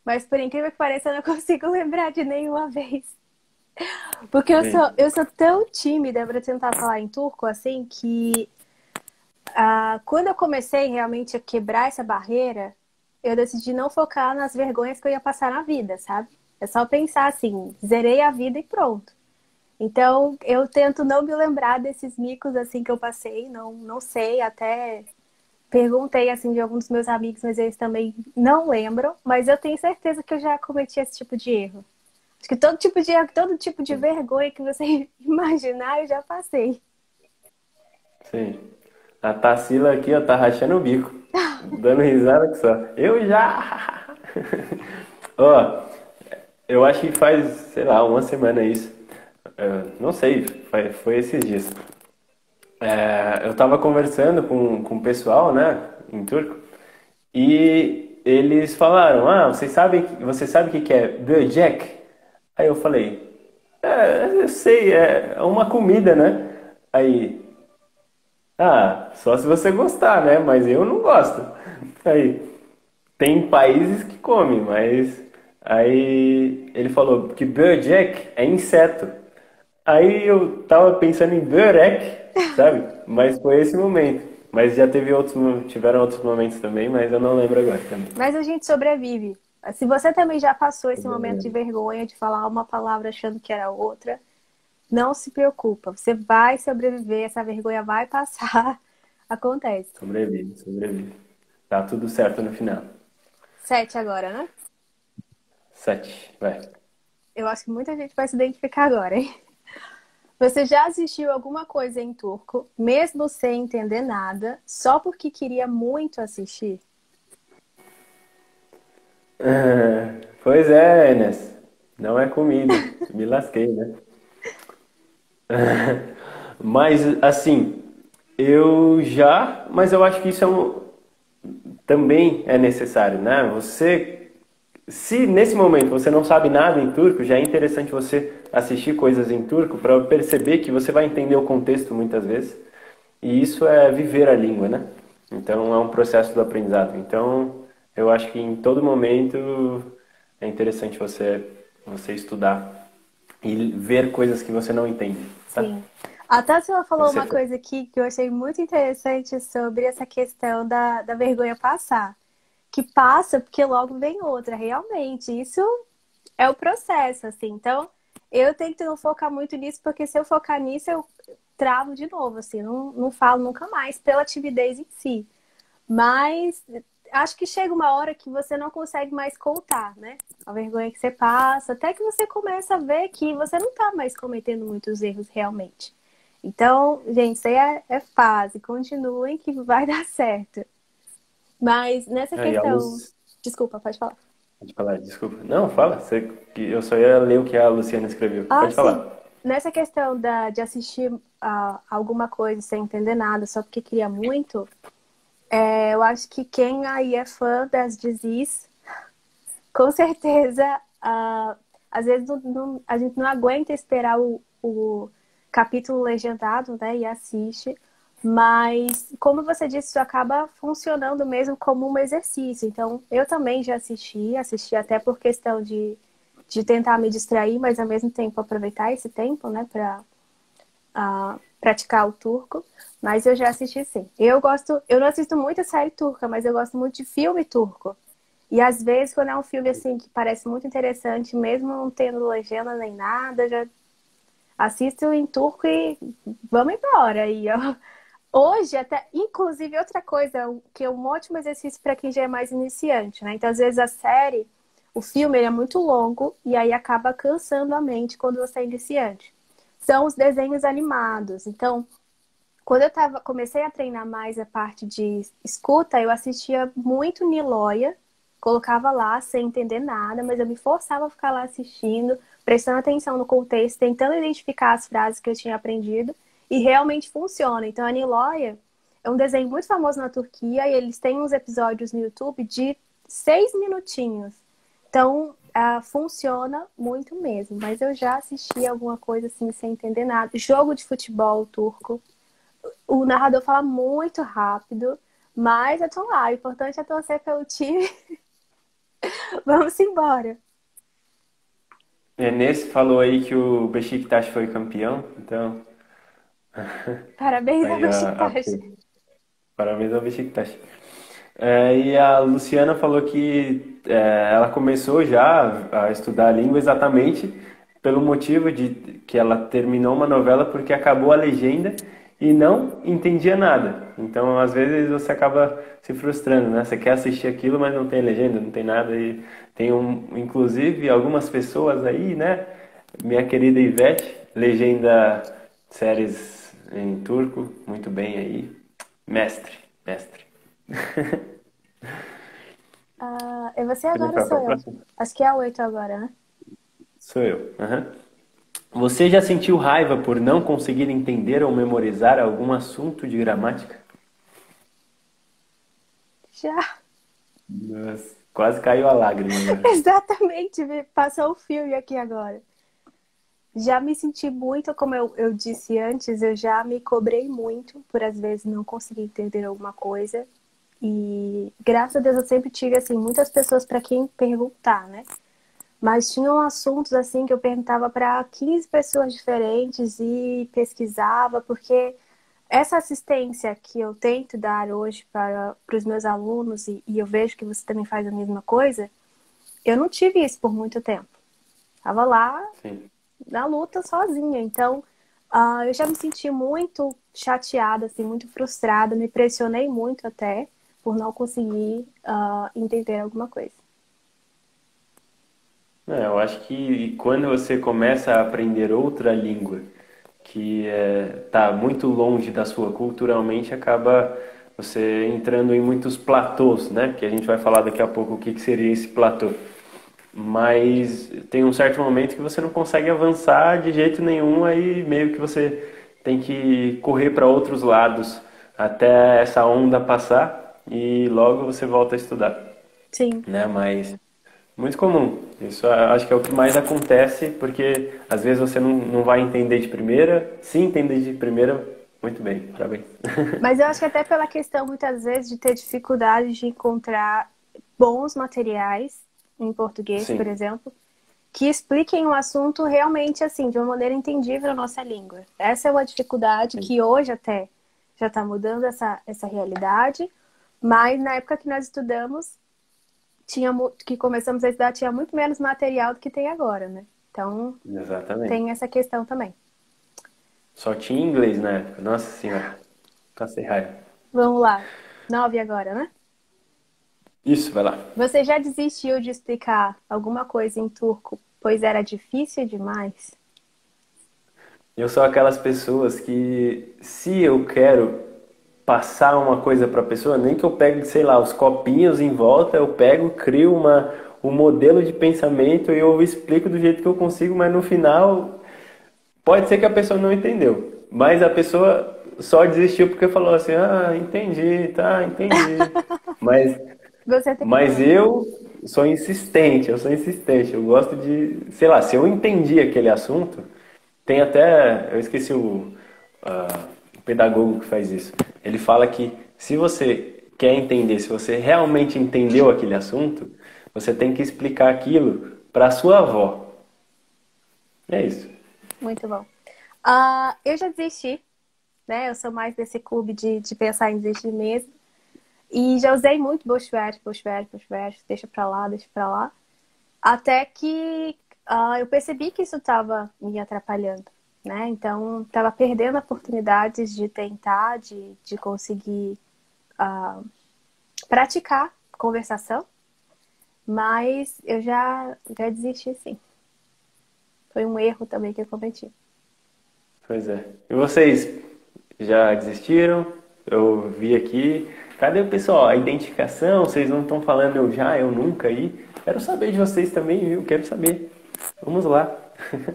mas por incrível que pareça, eu não consigo lembrar de nenhuma vez. Porque Bem, eu sou tão tímida para tentar falar em turco assim que quando eu comecei realmente a quebrar essa barreira, eu decidi não focar nas vergonhas que eu ia passar na vida, sabe? É só pensar assim, zerei a vida e pronto. Então, eu tento não me lembrar desses micos assim que eu passei, não sei, até perguntei assim de alguns dos meus amigos, mas eles também não lembram, mas eu tenho certeza que eu já cometi esse tipo de erro. Acho que todo tipo de erro, todo tipo de vergonha que você imaginar, eu já passei. sim. A Tarsila aqui, ó, tá rachando o bico. Dando risada que só. Eu já! Ó, eu acho que faz, sei lá, uma semana isso. Não sei, foi esses dias. Eu tava conversando com o pessoal, né, em turco, e eles falaram, você sabe o que que é böcek? Aí eu falei, eu sei, é uma comida, né? Aí, só se você gostar, né? Mas eu não gosto. Aí, tem países que comem, mas aí ele falou que böcek é inseto. Aí eu tava pensando em börek, sabe? Mas foi esse momento. Mas já tiveram outros momentos também, mas eu não lembro agora também. Mas a gente sobrevive. Se você também já passou esse momento de vergonha de falar uma palavra achando que era outra, não se preocupa. Você vai sobreviver, essa vergonha vai passar. Acontece. Sobrevive, sobrevive. Tá tudo certo no final. 7 agora, né? 7, vai. Eu acho que muita gente vai se identificar agora, hein? Você já assistiu alguma coisa em turco, mesmo sem entender nada, só porque queria muito assistir? Pois é, Enes. Não é comida. Me lasquei, né? Mas, assim, mas eu acho que isso também é necessário, né? Se nesse momento você não sabe nada em turco, já é interessante você assistir coisas em turco para perceber que você vai entender o contexto muitas vezes. E isso é viver a língua, né? Então é um processo do aprendizado. Então eu acho que em todo momento é interessante você estudar e ver coisas que você não entende, tá? Sim. A Tatsila falou Você uma coisa aqui que eu achei muito interessante sobre essa questão da vergonha passar. Que passa porque logo vem outra, realmente. Isso é o processo, assim. Então, eu tento não focar muito nisso, porque se eu focar nisso, eu travo de novo, assim. Não falo nunca mais pela timidez em si. Mas acho que chega uma hora que você não consegue mais contar, né? A vergonha que você passa, até que você começa a ver que você não tá mais cometendo muitos erros realmente. Então, gente, isso aí é fase. Continuem que vai dar certo. Mas nessa e a questão. Luz, Desculpa, pode falar. pode falar, desculpa. Não, fala. Que eu só ia ler o que a Luciana escreveu. Ah, Pode sim. falar. Nessa questão de assistir alguma coisa sem entender nada, só porque queria muito, eu acho que quem aí é fã das Disease, com certeza, às vezes a gente não aguenta esperar o capítulo legendado, né, e assiste. Mas, como você disse, isso acaba funcionando mesmo como um exercício. Então, eu também já assisti até por questão de tentar me distrair, mas ao mesmo tempo aproveitar esse tempo, né, para praticar o turco. Mas eu já assisti sim. Eu não assisto muita série turca, mas eu gosto muito de filme turco. E às vezes, quando é um filme assim que parece muito interessante, mesmo não tendo legenda nem nada, já assisto em turco e vamos embora. E ó. Hoje, até, inclusive, outra coisa, que é um ótimo exercício para quem já é mais iniciante, né? Então, às vezes, o filme, ele é muito longo e aí acaba cansando a mente quando você é iniciante. São os desenhos animados. Então, quando comecei a treinar mais a parte de escuta, eu assistia muito Niloia, colocava lá sem entender nada, mas eu me forçava a ficar lá assistindo, prestando atenção no contexto, tentando identificar as frases que eu tinha aprendido, e realmente funciona. Então, a Niloia, É um desenho muito famoso na Turquia e eles têm uns episódios no YouTube de 6 minutinhos. Então, funciona muito mesmo. Mas eu já assisti alguma coisa assim sem entender nada. Jogo de futebol turco. O narrador fala muito rápido, mas eu tô lá. O importante é torcer pelo time. Vamos embora. Enes falou aí que o Beşiktaş foi campeão, então Parabéns ao aí Beşiktaş. parabéns ao Beşiktaş. E a Luciana falou que ela começou já a estudar a língua exatamente pelo motivo de que ela terminou uma novela porque acabou a legenda e não entendia nada. Então, às vezes, você acaba se frustrando, né? Você quer assistir aquilo, mas não tem legenda, não tem nada. E tem inclusive, algumas pessoas aí, né? Minha querida Ivete, legenda séries em turco, muito bem aí. Mestre, mestre. É você Podemos agora ou para sou a eu? próxima? Acho que é a 8 agora, né? Sou eu. Aham. Você já sentiu raiva por não conseguir entender ou memorizar algum assunto de gramática? Já. Nossa, quase caiu a lágrima agora. Exatamente. Passou o filme aqui agora. Já me senti muito, como eu disse antes, eu já me cobrei muito por às vezes não conseguir entender alguma coisa. E graças a Deus eu sempre tive assim muitas pessoas para quem perguntar, né? Mas tinham assuntos assim que eu perguntava para 15 pessoas diferentes e pesquisava, porque essa assistência que eu tento dar hoje para os meus alunos, e eu vejo que você também faz a mesma coisa, eu não tive isso por muito tempo. Tava lá Sim. na luta sozinha. Então, eu já me senti muito chateada, assim, muito frustrada, me pressionei muito até por não conseguir entender alguma coisa. Eu acho que quando você começa a aprender outra língua que está muito longe da sua culturalmente, acaba você entrando em muitos platôs, né? Que a gente vai falar daqui a pouco o que que seria esse platô. Mas tem um certo momento que você não consegue avançar de jeito nenhum, aí meio que você tem que correr para outros lados até essa onda passar e logo você volta a estudar, Sim, né? Mas muito comum. Isso acho que é o que mais acontece, porque às vezes você não vai entender de primeira. Se entender de primeira, muito bem, parabéns. mas eu acho que até pela questão, muitas vezes, de ter dificuldade de encontrar bons materiais, em português, por Sim, exemplo, que expliquem o assunto realmente, assim, de uma maneira entendível na nossa língua. Essa é uma dificuldade sim. que hoje até já está mudando essa realidade, mas na época que nós estudamos, que começamos a estudar, tinha muito menos material do que tem agora, né? Então, Exatamente. tem essa questão também. Só tinha inglês na época. Nossa senhora, passei raiva. Vamos lá. 9 agora, né? Isso, vai lá. Você já desistiu de explicar alguma coisa em turco, pois era difícil demais? Eu sou aquelas pessoas que, se eu quero passar uma coisa para a pessoa, nem que eu pegue, sei lá, os copinhos em volta, eu pego, crio um modelo de pensamento e eu explico do jeito que eu consigo, mas no final pode ser que a pessoa não entendeu. Mas a pessoa só desistiu porque falou assim: ah, entendi, tá, entendi. Mas, Você tem mas eu sou insistente, eu sou insistente. Eu gosto de, sei lá, se eu entendi aquele assunto. Tem até, eu esqueci o pedagogo que faz isso. Ele fala que se você quer entender, se você realmente entendeu aquele assunto, você tem que explicar aquilo para sua avó. É isso. muito bom. Eu já desisti, né? Eu sou mais desse clube de pensar em desistir mesmo. E já usei muito bushwhack, deixa pra lá, deixa pra lá. Até que eu percebi que isso estava me atrapalhando, né? Então, estava perdendo oportunidades de tentar, de conseguir praticar conversação. Mas eu já desisti, sim. Foi um erro também que eu cometi. Pois é. E vocês já desistiram? Eu vi aqui. Cadê o pessoal? A identificação? Vocês não estão falando eu já, eu nunca aí? Quero saber de vocês também, viu? Quero saber. Vamos lá.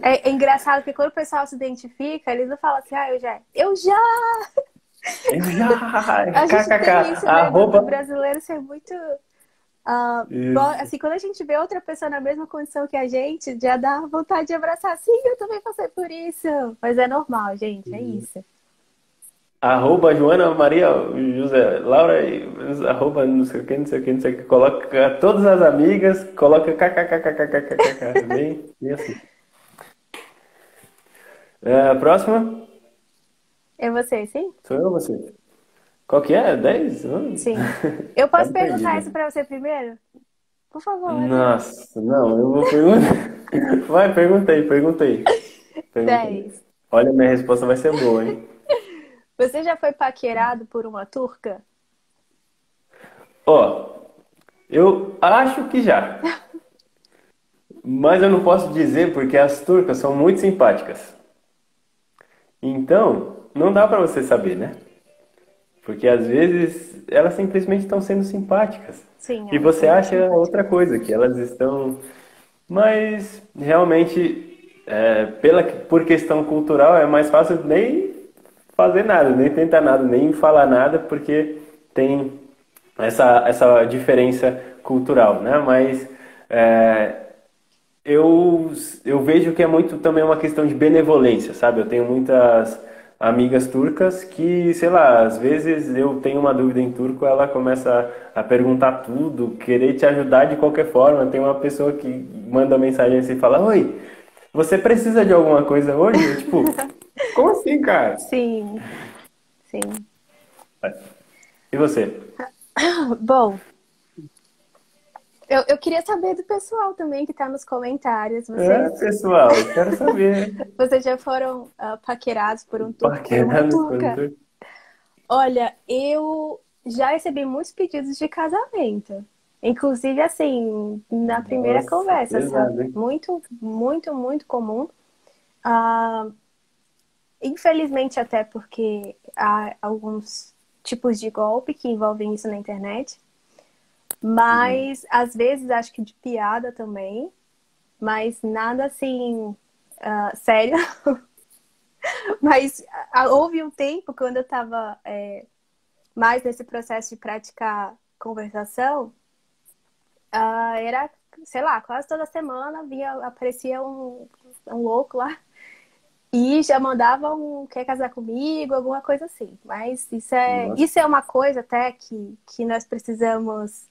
É engraçado porque quando o pessoal se identifica, eles não falam assim, eu já. Eu já! Eu já, A gente tem kkk, isso, né, do arroba. brasileiro ser muito. Isso. Assim, quando a gente vê outra pessoa na mesma condição que a gente, já dá vontade de abraçar. Sim, eu também passei por isso. Mas é normal, gente, é isso. Arroba Joana Maria José Laura, arroba não sei o que, não sei o que, não sei o que. Coloca todas as amigas, coloca kkkkkkkkk. Bem assim. A próxima, É você, sim? sou eu ou você? Qual que é? 10? Sim. Eu Tá posso me perguntar isso perdido. pra você primeiro? Por favor, é meu. Nossa, não, eu vou perguntar. Vai, perguntei, perguntei. Perguntei. 10. Olha, minha resposta vai ser boa, hein? Você já foi paquerado por uma turca? Ó, eu acho que já. Mas eu não posso dizer porque as turcas são muito simpáticas. Então, não dá pra você saber, né? Porque às vezes elas simplesmente estão sendo simpáticas. Sim, E elas são você muito acha simpáticas. outra coisa, que elas estão. Mas realmente, por questão cultural, é mais fácil nem fazer nada, nem tentar nada, nem falar nada, porque tem essa diferença cultural, né? Mas é, eu, eu vejo que é muito também uma questão de benevolência, sabe? Eu tenho muitas amigas turcas que, sei lá, às vezes eu tenho uma dúvida em turco, ela começa a perguntar tudo, querer te ajudar de qualquer forma. Tem uma pessoa que manda mensagem assim e fala: Oi, você precisa de alguma coisa hoje? Eu, tipo, como assim, cara? Sim, sim. E você? Bom, eu queria saber do pessoal também que tá nos comentários. É, pessoal, eu quero saber. Vocês já foram paquerados por um turco, por uma Paquerando por um turca? turco. Olha, eu já recebi muitos pedidos de casamento. Inclusive, assim, na primeira Nossa, conversa, pesado, sabe? hein? Muito, muito, muito comum. Ah, infelizmente, até porque há alguns tipos de golpe que envolvem isso na internet. Uhum. Mas, às vezes, acho que de piada também. Mas nada assim, sério. Mas houve um tempo, quando eu estava mais nesse processo de praticar conversação, era, sei lá, quase toda semana aparecia um louco lá e já mandava quer casar comigo, alguma coisa assim. Mas isso Nossa. é uma coisa até que nós precisamos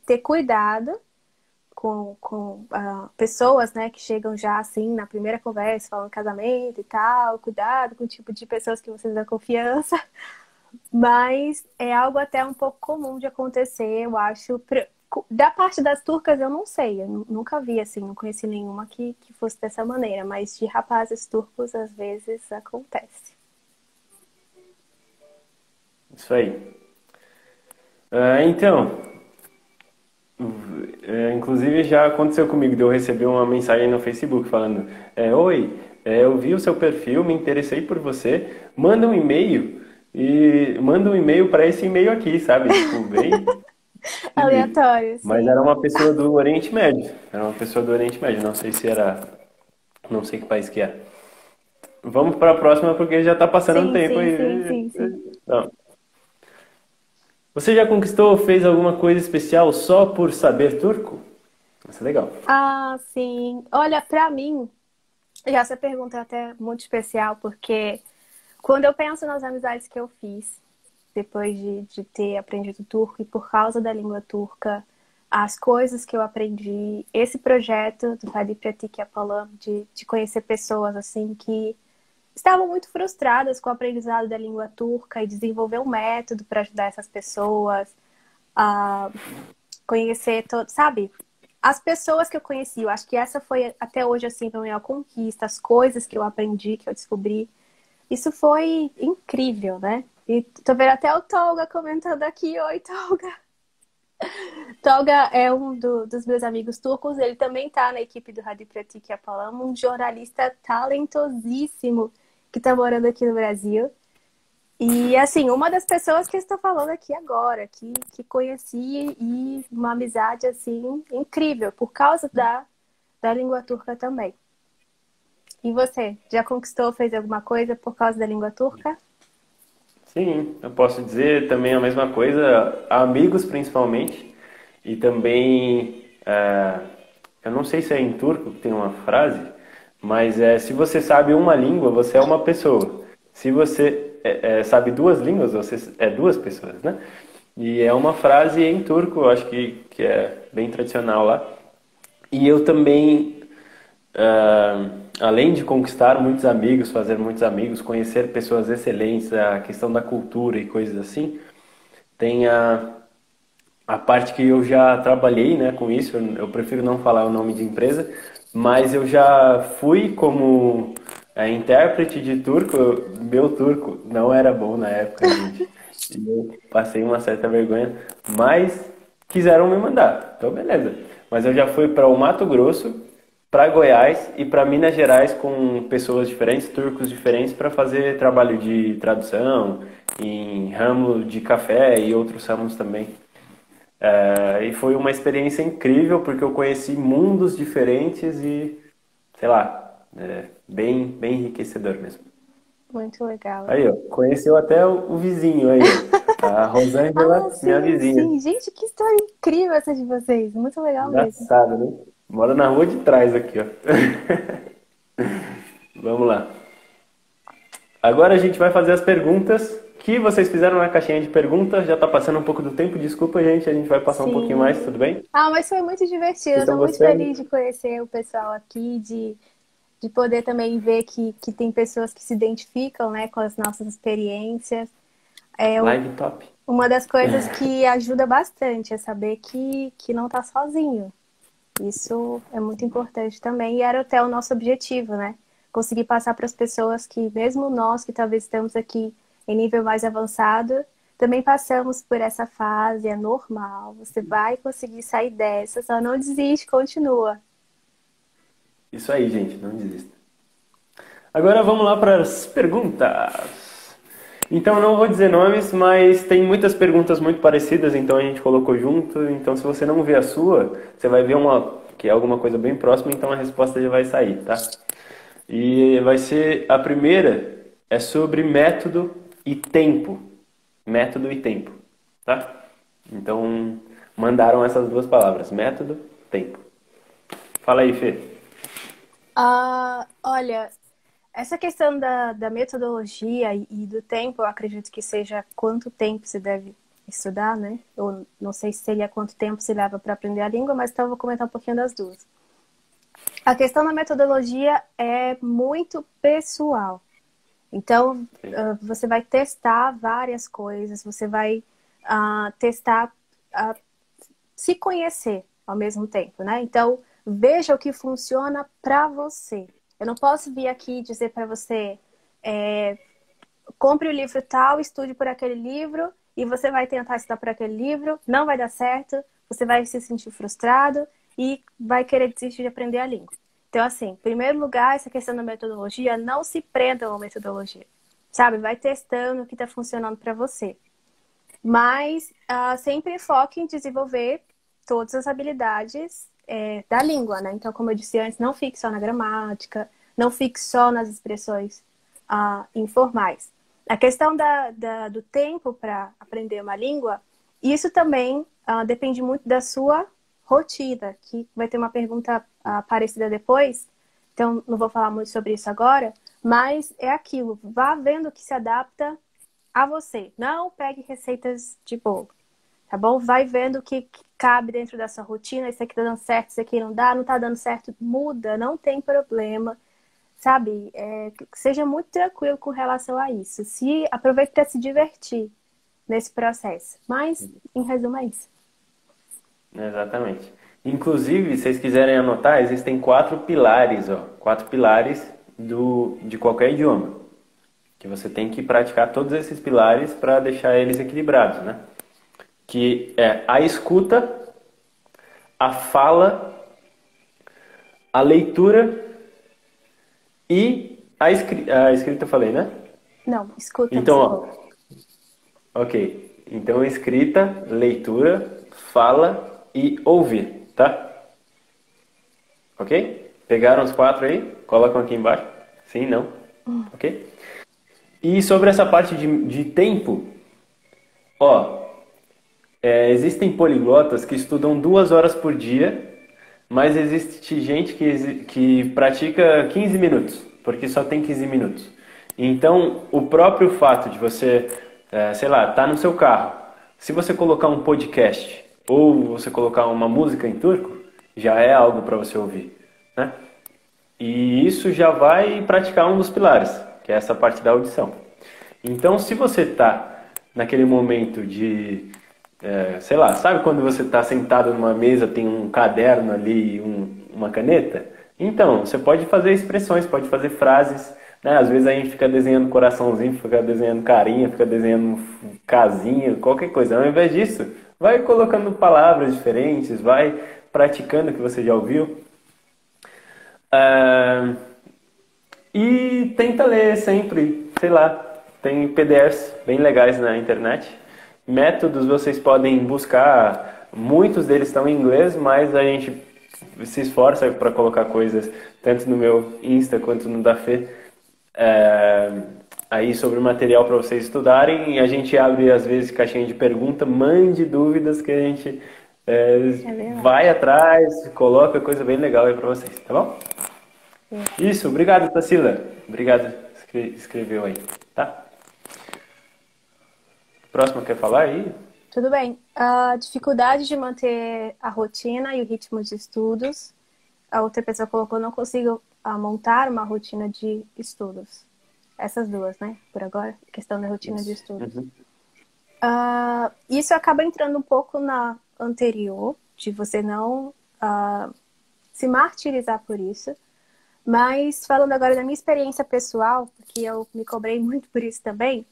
ter cuidado com pessoas, né, que chegam já assim na primeira conversa, falando casamento e tal, cuidado com o tipo de pessoas que vocês dão confiança, mas é algo até um pouco comum de acontecer, eu acho. Da parte das turcas eu não sei, eu nunca vi assim, não conheci nenhuma que fosse dessa maneira, mas de rapazes turcos às vezes acontece. Isso aí. Então, inclusive já aconteceu comigo de eu receber uma mensagem no Facebook falando: Oi, eu vi o seu perfil, me interessei por você, manda um e-mail e manda um e-mail para esse e-mail aqui, sabe? Tipo, bem esquisito. Aleatório, Mas sim. era uma pessoa do Oriente Médio. Era uma pessoa do Oriente Médio. Não sei se era. Não sei que país que era. Vamos para a próxima porque já está passando um Sim, tempo sim, aí. sim, sim, sim. Não. Você já conquistou ou fez alguma coisa especial só por saber turco? Isso é legal. Ah, sim. Olha, pra mim, já essa pergunta é até muito especial, porque quando eu penso nas amizades que eu fiz, depois de ter aprendido turco e por causa da língua turca, as coisas que eu aprendi, esse projeto do Hadi Pratik Yapalam, de conhecer pessoas assim que estavam muito frustradas com o aprendizado da língua turca e desenvolver um método para ajudar essas pessoas a conhecer todo, sabe? As pessoas que eu conheci, eu acho que essa foi até hoje assim a maior conquista, as coisas que eu aprendi, que eu descobri. Isso foi incrível, né? E tô vendo até o Tolga comentando aqui. Oi, Tolga. Tolga é dos meus amigos turcos. Ele também tá na equipe do Rádio Pratique Apalam, um jornalista talentosíssimo que tá morando aqui no Brasil. E, assim, uma das pessoas que eu estou falando aqui agora, que conheci e uma amizade, assim, incrível, por causa da língua turca também. E você, já conquistou, fez alguma coisa por causa da língua turca? Sim, eu posso dizer também a mesma coisa, amigos principalmente, e também, eu não sei se é em turco que tem uma frase, mas se você sabe uma língua, você é uma pessoa. Se você sabe duas línguas, você é duas pessoas, né? E é uma frase em turco, eu acho que é bem tradicional lá. E eu também, além de conquistar muitos amigos, fazer muitos amigos, conhecer pessoas excelentes, a questão da cultura e coisas assim, tem a parte que eu já trabalhei, né, com isso. Eu prefiro não falar o nome de empresa, mas eu já fui como intérprete de turco. Meu turco não era bom na época, gente. E eu passei uma certa vergonha, mas quiseram me mandar. Então, beleza. Mas eu já fui para o Mato Grosso, para Goiás e para Minas Gerais com pessoas diferentes, turcos diferentes, para fazer trabalho de tradução em ramo de café e outros ramos também. E foi uma experiência incrível porque eu conheci mundos diferentes e, sei lá, bem enriquecedor mesmo. Muito legal. Aí, ó, conheceu até o vizinho aí, ó. A Ah, Rosângela, minha sim, vizinha. sim. Gente, que história incrível essa de vocês. Muito legal mesmo. Engraçado, né? Mora na rua de trás aqui, ó. Vamos lá. Agora a gente vai fazer as perguntas que vocês fizeram na caixinha de perguntas. Já tá passando um pouco do tempo, desculpa, gente. A gente vai passar um pouquinho mais, Sim. tudo bem? Ah, mas foi muito divertido. Vocês Eu estão tô muito gostando? feliz de conhecer o pessoal aqui, de poder também ver que tem pessoas que se identificam, né, com as nossas experiências. É Live top. uma das coisas que ajuda bastante é saber que não tá sozinho. Isso é muito importante também. E era até o nosso objetivo, né? Conseguir passar para as pessoas que, mesmo nós que talvez estamos aqui em nível mais avançado, também passamos por essa fase, é normal. Você vai conseguir sair dessa, só não desiste, continua. Isso aí, gente, não desista. Agora vamos lá para as perguntas. Então eu não vou dizer nomes, mas tem muitas perguntas muito parecidas, então a gente colocou junto. Então se você não vê a sua, você vai ver uma que é alguma coisa bem próxima, então a resposta já vai sair, tá? E vai ser a primeira é sobre método e tempo. Método e tempo, tá? Então mandaram essas duas palavras, método, tempo. Fala aí, Fê. Olha, essa questão da metodologia e do tempo, eu acredito que seja quanto tempo você deve estudar, né? Eu não sei se seria quanto tempo se leva para aprender a língua, mas então eu vou comentar um pouquinho das duas. A questão da metodologia é muito pessoal. Então, você vai testar várias coisas, você vai testar, ah, se conhecer ao mesmo tempo, né? Então, veja o que funciona para você. Eu não posso vir aqui dizer para você, compre o livro tal, estude por aquele livro, e você vai tentar estudar por aquele livro, não vai dar certo, você vai se sentir frustrado e vai querer desistir de aprender a língua. Então, assim, em primeiro lugar, essa questão da metodologia, não se prenda a uma metodologia, sabe? Vai testando o que está funcionando para você. Mas sempre foque em desenvolver todas as habilidades da língua, né? Então, como eu disse antes, não fique só na gramática, não fique só nas expressões informais. A questão do tempo para aprender uma língua, isso também depende muito da sua rotina, que vai ter uma pergunta parecida depois, então não vou falar muito sobre isso agora, mas é aquilo, vá vendo o que se adapta a você. Não pegue receitas de bolo, tá bom? Vai vendo o que cabe dentro da sua rotina, isso aqui tá dando certo, isso aqui não dá, não tá dando certo, muda, não tem problema. Sabe, seja muito tranquilo com relação a isso. Se aproveite para se divertir nesse processo. Mas, em resumo, é isso. Exatamente. Inclusive, se vocês quiserem anotar, existem quatro pilares, ó, quatro pilares de qualquer idioma. Que você tem que praticar todos esses pilares para deixar eles equilibrados, né? Que é a escuta, a fala, a leitura e a escrita eu falei, né? Não, escuta, Então, você falou. ó, ok. Então, escrita, leitura, fala e ouvir, tá? Ok? Pegaram os quatro aí? Colocam aqui embaixo. Sim, não? Ok? E sobre essa parte de tempo, ó, existem poliglotas que estudam 2 horas por dia, mas existe gente que pratica 15 minutos, porque só tem 15 minutos. Então, o próprio fato de você, sei lá, tá no seu carro, se você colocar um podcast ou você colocar uma música em turco, já é algo para você ouvir, né? E isso já vai praticar um dos pilares, que é essa parte da audição. Então, se você está naquele momento de, sei lá, sabe quando você está sentado numa mesa, tem um caderno ali, uma caneta? Então, você pode fazer expressões, pode fazer frases, né? Às vezes a gente fica desenhando coraçãozinho, fica desenhando carinha, fica desenhando casinha, qualquer coisa. Ao invés disso, vai colocando palavras diferentes, vai praticando o que você já ouviu. Ah, e tenta ler sempre, sei lá, tem PDFs bem legais na internet. Métodos vocês podem buscar, muitos deles estão em inglês, mas a gente se esforça para colocar coisas tanto no meu Insta quanto no da Fê, aí sobre material para vocês estudarem. E a gente abre às vezes caixinha de pergunta, mande dúvidas que a gente vai atrás, coloca coisa bem legal aí para vocês, tá bom? Isso, obrigado, Tarsila. Obrigado, escreveu aí, tá? Próximo quer falar aí? Tudo bem. A dificuldade de manter a rotina e o ritmo de estudos. A outra pessoa colocou, não consigo montar uma rotina de estudos. Essas duas, né? Por agora, questão da rotina de estudos. Uhum. Isso acaba entrando um pouco na anterior, de você não se martirizar por isso. Mas falando agora da minha experiência pessoal, porque eu me cobrei muito por isso também,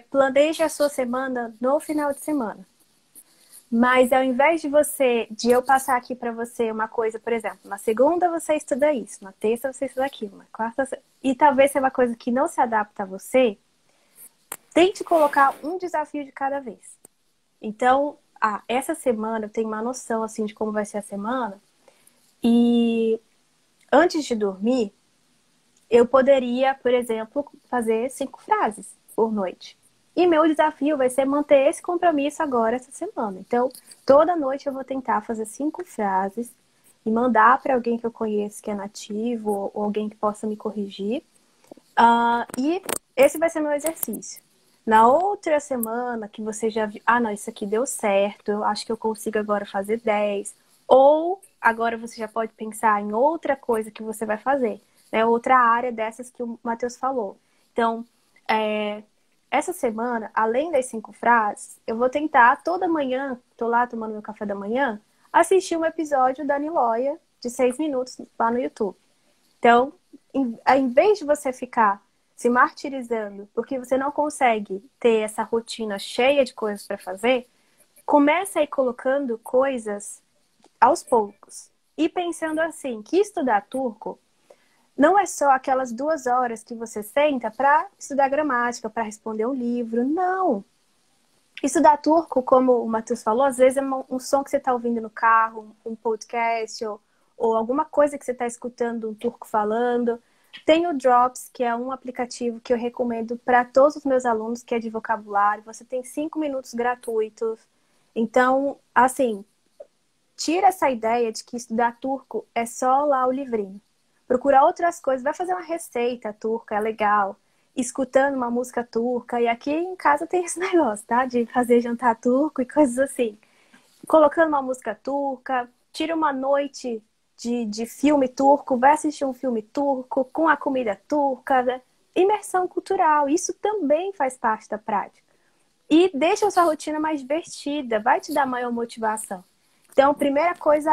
planeje a sua semana no final de semana. Mas ao invés de eu passar aqui para você uma coisa, por exemplo, na segunda você estuda isso, na terça você estuda aquilo, na quarta e talvez seja uma coisa que não se adapta a você, tente colocar um desafio de cada vez. Então, essa semana eu tenho uma noção assim de como vai ser a semana e antes de dormir, eu poderia, por exemplo, fazer 5 frases por noite. E meu desafio vai ser manter esse compromisso agora, essa semana. Então, toda noite eu vou tentar fazer 5 frases e mandar para alguém que eu conheço que é nativo ou alguém que possa me corrigir. E esse vai ser meu exercício. Na outra semana que você já viu, não, isso aqui deu certo, eu acho que eu consigo agora fazer 10. Ou agora você já pode pensar em outra coisa que você vai fazer, né? Outra área dessas que o Matheus falou. Então, essa semana, além das 5 frases, eu vou tentar toda manhã, tô lá tomando meu café da manhã, assistir um episódio da Niloia de 6 minutos lá no YouTube. Então, em vez de você ficar se martirizando porque você não consegue ter essa rotina cheia de coisas para fazer, começa aí colocando coisas aos poucos. E pensando assim, que estudar turco não é só aquelas 2 horas que você senta para estudar gramática, para responder um livro. Não. Estudar turco, como o Matheus falou, às vezes é um som que você está ouvindo no carro, um podcast ou alguma coisa que você está escutando um turco falando. Tem o Drops, que é um aplicativo que eu recomendo para todos os meus alunos, que é de vocabulário. Você tem 5 minutos gratuitos. Então, assim, tira essa ideia de que estudar turco é só lá o livrinho. Procura outras coisas, vai fazer uma receita turca, é legal. Escutando uma música turca. E aqui em casa tem esse negócio, tá? De fazer jantar turco e coisas assim. Colocando uma música turca, tira uma noite de filme turco, vai assistir um filme turco com a comida turca, né? Imersão cultural, isso também faz parte da prática. E deixa a sua rotina mais divertida, vai te dar maior motivação. Então, a primeira coisa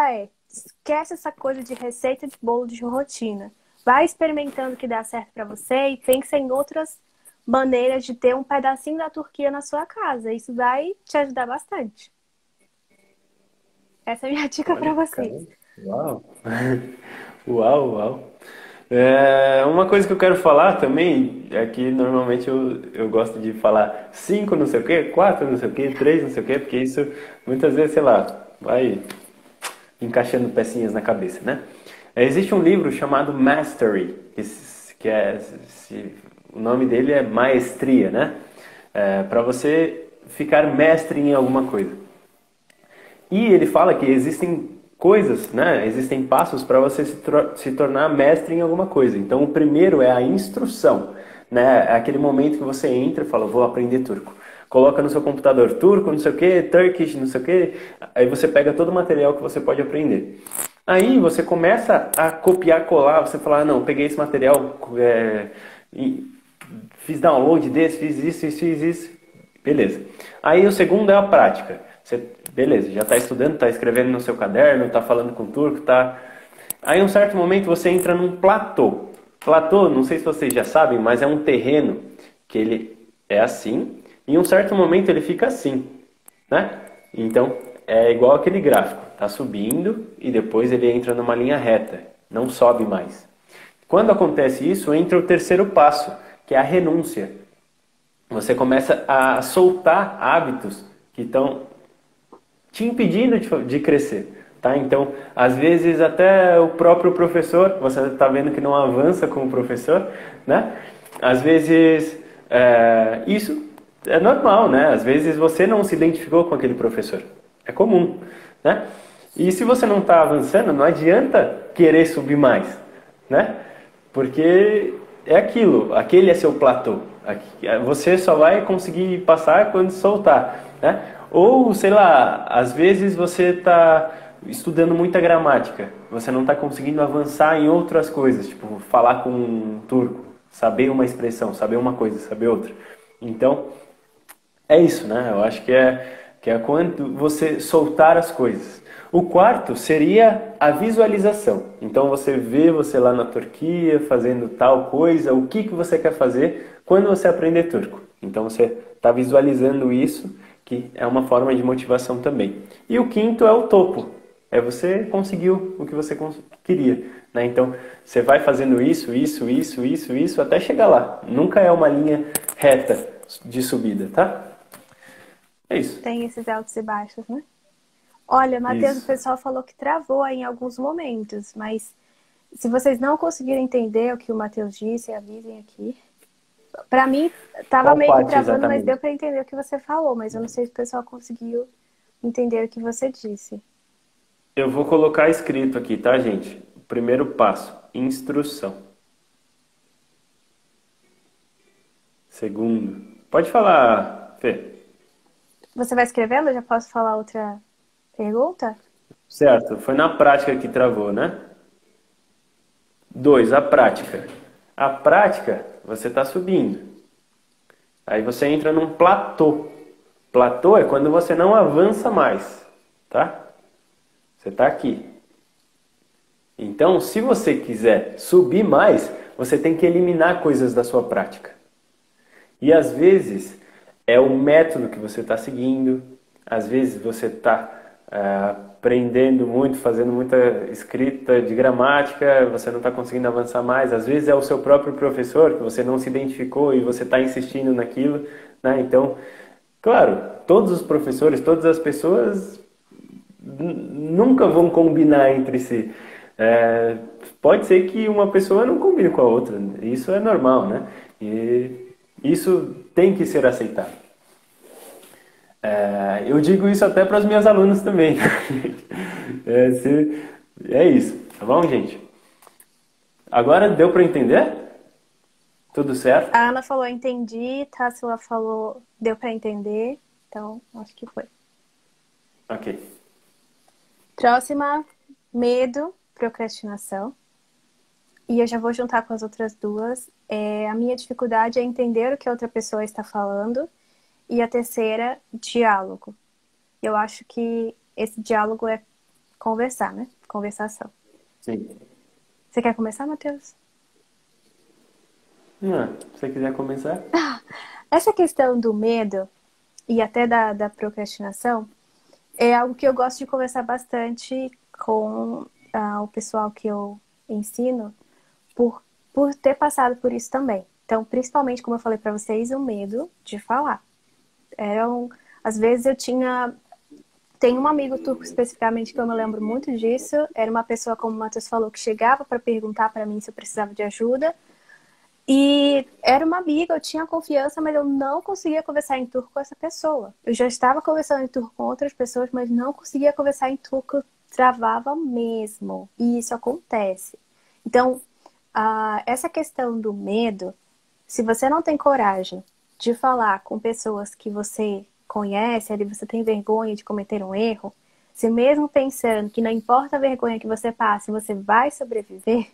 esquece essa coisa de receita de bolo de rotina. Vai experimentando o que dá certo para você e pensa em outras maneiras de ter um pedacinho da Turquia na sua casa. Isso vai te ajudar bastante. Essa é a minha dica para vocês. Uau! Uau, uau! Uma coisa que eu quero falar também é que normalmente eu gosto de falar 5 não sei o quê, 4 não sei o quê, 3 não sei o quê, porque isso muitas vezes, sei lá, vai encaixando pecinhas na cabeça, né? Existe um livro chamado Mastery, que é O nome dele é maestria, né? Para você ficar mestre em alguma coisa. E ele fala que existem coisas, né? Existem passos para você se tornar mestre em alguma coisa. Então, o primeiro é a instrução, né? É aquele momento que você entra e fala, vou aprender turco. Coloca no seu computador turco, não sei o que, Turkish, não sei o que. Aí você pega todo o material que você pode aprender. Aí você começa a copiar, colar, você fala, ah, não, peguei esse material, fiz download desse, fiz isso, isso, fiz isso. Beleza. Aí o segundo é a prática. Você, beleza, já está estudando, está escrevendo no seu caderno, está falando com o turco, tá. Aí em um certo momento você entra num platô. Platô, não sei se vocês já sabem, mas é um terreno que ele é assim, e em um certo momento ele fica assim, né? Então é igual aquele gráfico, tá subindo e depois ele entra numa linha reta, não sobe mais. Quando acontece isso, entra o terceiro passo, que é a renúncia. Você começa a soltar hábitos que estão te impedindo de crescer. Tá? Então, às vezes até o próprio professor, você está vendo que não avança com o professor, né? Às vezes isso é normal, né? Às vezes você não se identificou com aquele professor. É comum, né? E se você não está avançando, não adianta querer subir mais, né? Porque é aquilo, aquele é seu platô. Você só vai conseguir passar quando soltar, né? Ou, sei lá, às vezes você está estudando muita gramática, você não está conseguindo avançar em outras coisas, tipo falar com um turco, saber uma expressão, saber uma coisa, saber outra. Então, é isso, né? Eu acho que é quando você soltar as coisas. O quarto seria a visualização. Então você vê você lá na Turquia fazendo tal coisa, o que você quer fazer quando você aprender turco. Então você está visualizando isso, que é uma forma de motivação também. E o quinto é o topo. É você conseguiu o que você queria, né? Então você vai fazendo isso, até chegar lá. Nunca é uma linha reta de subida, tá? É isso. Tem esses altos e baixos, né? Olha, Matheus, o Isso. pessoal falou que travou aí em alguns momentos, mas se vocês não conseguiram entender o que o Matheus disse, avisem aqui. Pra mim, tava Qual meio que parte travando, mas deu exatamente? pra entender o que você falou, mas eu não sei se o pessoal conseguiu entender o que você disse. Eu vou colocar escrito aqui, tá, gente? O primeiro passo, instrução. Segundo, pode falar, Fê. Você vai escrevendo? Eu já posso falar outra pergunta? Certo, foi na prática que travou, né? Dois, a prática. A prática, você está subindo. Aí você entra num platô. Platô é quando você não avança mais, tá? Você está aqui. Então, se você quiser subir mais, você tem que eliminar coisas da sua prática. E às vezes é o método que você está seguindo, às vezes você está aprendendo muito, fazendo muita escrita de gramática, você não está conseguindo avançar mais, às vezes é o seu próprio professor que você não se identificou e você está insistindo naquilo, né? Então, claro, todos os professores, todas as pessoas nunca vão combinar entre si. Pode ser que uma pessoa não combine com a outra, isso é normal, né? E isso tem que ser aceitado. Eu digo isso até para os meus alunos também. É isso, tá bom, gente? Agora deu para entender? Tudo certo? A Ana falou, entendi. Tássila falou, deu pra entender. Então, acho que foi. Ok. Próxima, medo, procrastinação. E eu já vou juntar com as outras duas. A minha dificuldade é entender o que a outra pessoa está falando. E a terceira, diálogo. Eu acho que esse diálogo é conversar, né? Conversação. Sim. Você quer começar, Matheus? Se você quiser começar. Essa questão do medo e até da procrastinação é algo que eu gosto de conversar bastante com o pessoal que eu ensino por ter passado por isso também. Então, principalmente, como eu falei para vocês, o medo de falar. Às vezes eu tem um amigo turco especificamente que eu me lembro muito disso. Era uma pessoa, como o Matheus falou, que chegava para perguntar para mim se eu precisava de ajuda. E era uma amiga, eu tinha confiança, mas eu não conseguia conversar em turco com essa pessoa. Eu já estava conversando em turco com outras pessoas, mas não conseguia conversar em turco, travava mesmo. E isso acontece. Então, essa questão do medo, se você não tem coragem de falar com pessoas que você conhece, ali você tem vergonha de cometer um erro, se mesmo pensando que não importa a vergonha que você passe, você vai sobreviver,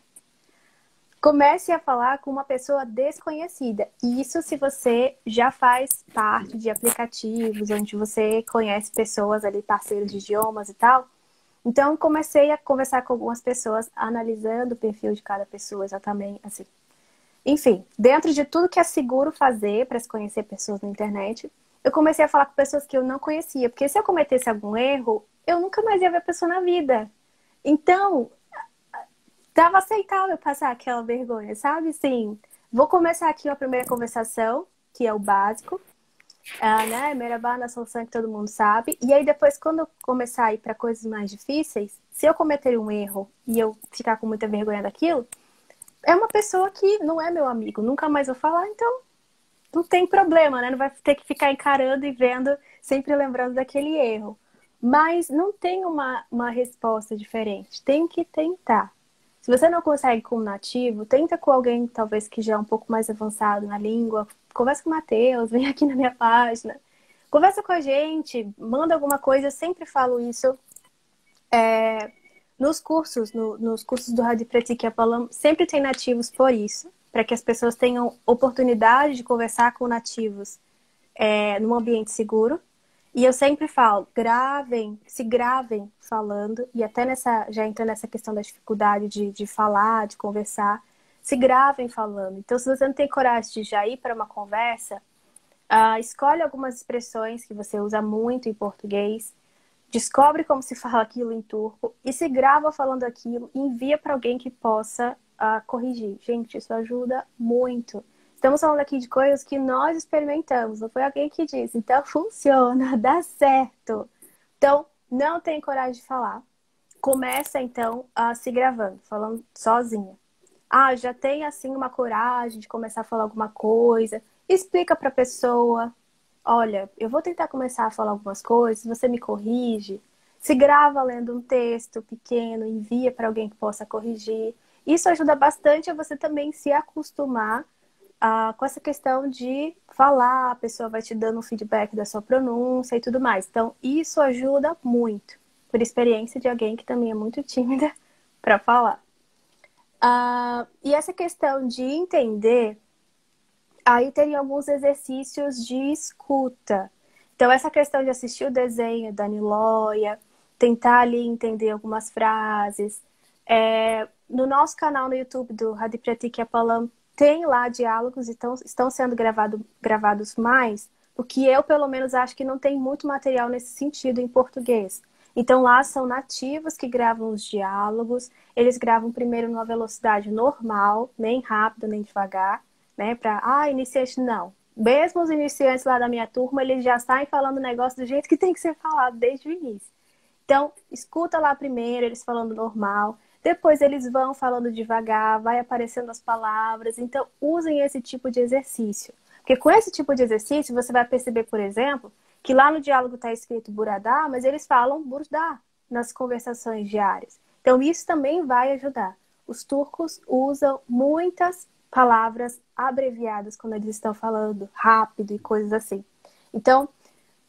comece a falar com uma pessoa desconhecida. E isso se você já faz parte de aplicativos onde você conhece pessoas ali, parceiros de idiomas e tal. Então, comecei a conversar com algumas pessoas, analisando o perfil de cada pessoa exatamente, assim. Enfim, dentro de tudo que é seguro fazer para se conhecer pessoas na internet, eu comecei a falar com pessoas que eu não conhecia. Porque se eu cometesse algum erro, eu nunca mais ia ver a pessoa na vida. Então, tava aceitável passar aquela vergonha, sabe? Sim, vou começar aqui a primeira conversação, que é o básico, né? Merhaba, nação que todo mundo sabe. E aí depois, quando eu começar a ir para coisas mais difíceis, se eu cometer um erro e eu ficar com muita vergonha daquilo, é uma pessoa que não é meu amigo, nunca mais vou falar, então não tem problema, né? Não vai ter que ficar encarando e vendo, sempre lembrando daquele erro. Mas não tem uma resposta diferente. Tem que tentar. Se você não consegue com um nativo, tenta com alguém talvez que já é um pouco mais avançado na língua. Conversa com o Matheus, vem aqui na minha página. Conversa com a gente, manda alguma coisa. Eu sempre falo isso. Nos cursos, nos cursos do Rádio Pratique Apalam, sempre tem nativos por isso, para que as pessoas tenham oportunidade de conversar com nativos num ambiente seguro. E eu sempre falo, gravem, se gravem falando, e até já entra nessa questão da dificuldade de falar, de conversar, se gravem falando. Então, se você não tem coragem de já ir para uma conversa, escolhe algumas expressões que você usa muito em português, descobre como se fala aquilo em turco e se grava falando aquilo e envia para alguém que possa corrigir. Gente, isso ajuda muito. Estamos falando aqui de coisas que nós experimentamos, não foi alguém que disse. Então, funciona, dá certo. Então, não tem coragem de falar. Começa, então, se gravando, falando sozinha. Já tem, assim, uma coragem de começar a falar alguma coisa. Explica para a pessoa. Olha, eu vou tentar começar a falar algumas coisas, você me corrige. Se grava lendo um texto pequeno, envia para alguém que possa corrigir. Isso ajuda bastante a você também se acostumar com essa questão de falar, a pessoa vai te dando um feedback da sua pronúncia e tudo mais. Então, isso ajuda muito, por experiência de alguém que também é muito tímida para falar. E essa questão de entender, aí teria alguns exercícios de escuta. Então, essa questão de assistir o desenho da Niloia, tentar ali entender algumas frases. No nosso canal no YouTube do Hadi Pratik Apalam, tem lá diálogos, então estão sendo gravados mais, porque eu, pelo menos, acho que não tem muito material nesse sentido em português. Então, lá são nativos que gravam os diálogos, eles gravam primeiro numa velocidade normal, nem rápido, nem devagar, né? Iniciante, não. Mesmo os iniciantes lá da minha turma, eles já saem falando o negócio do jeito que tem que ser falado desde o início. Então, escuta lá primeiro, eles falando normal. Depois eles vão falando devagar, vai aparecendo as palavras. Então, usem esse tipo de exercício. Porque com esse tipo de exercício, você vai perceber, por exemplo, que lá no diálogo está escrito Buradá, mas eles falam Burdá nas conversações diárias. Então, isso também vai ajudar. Os turcos usam muitas palavras abreviadas quando eles estão falando rápido e coisas assim. Então,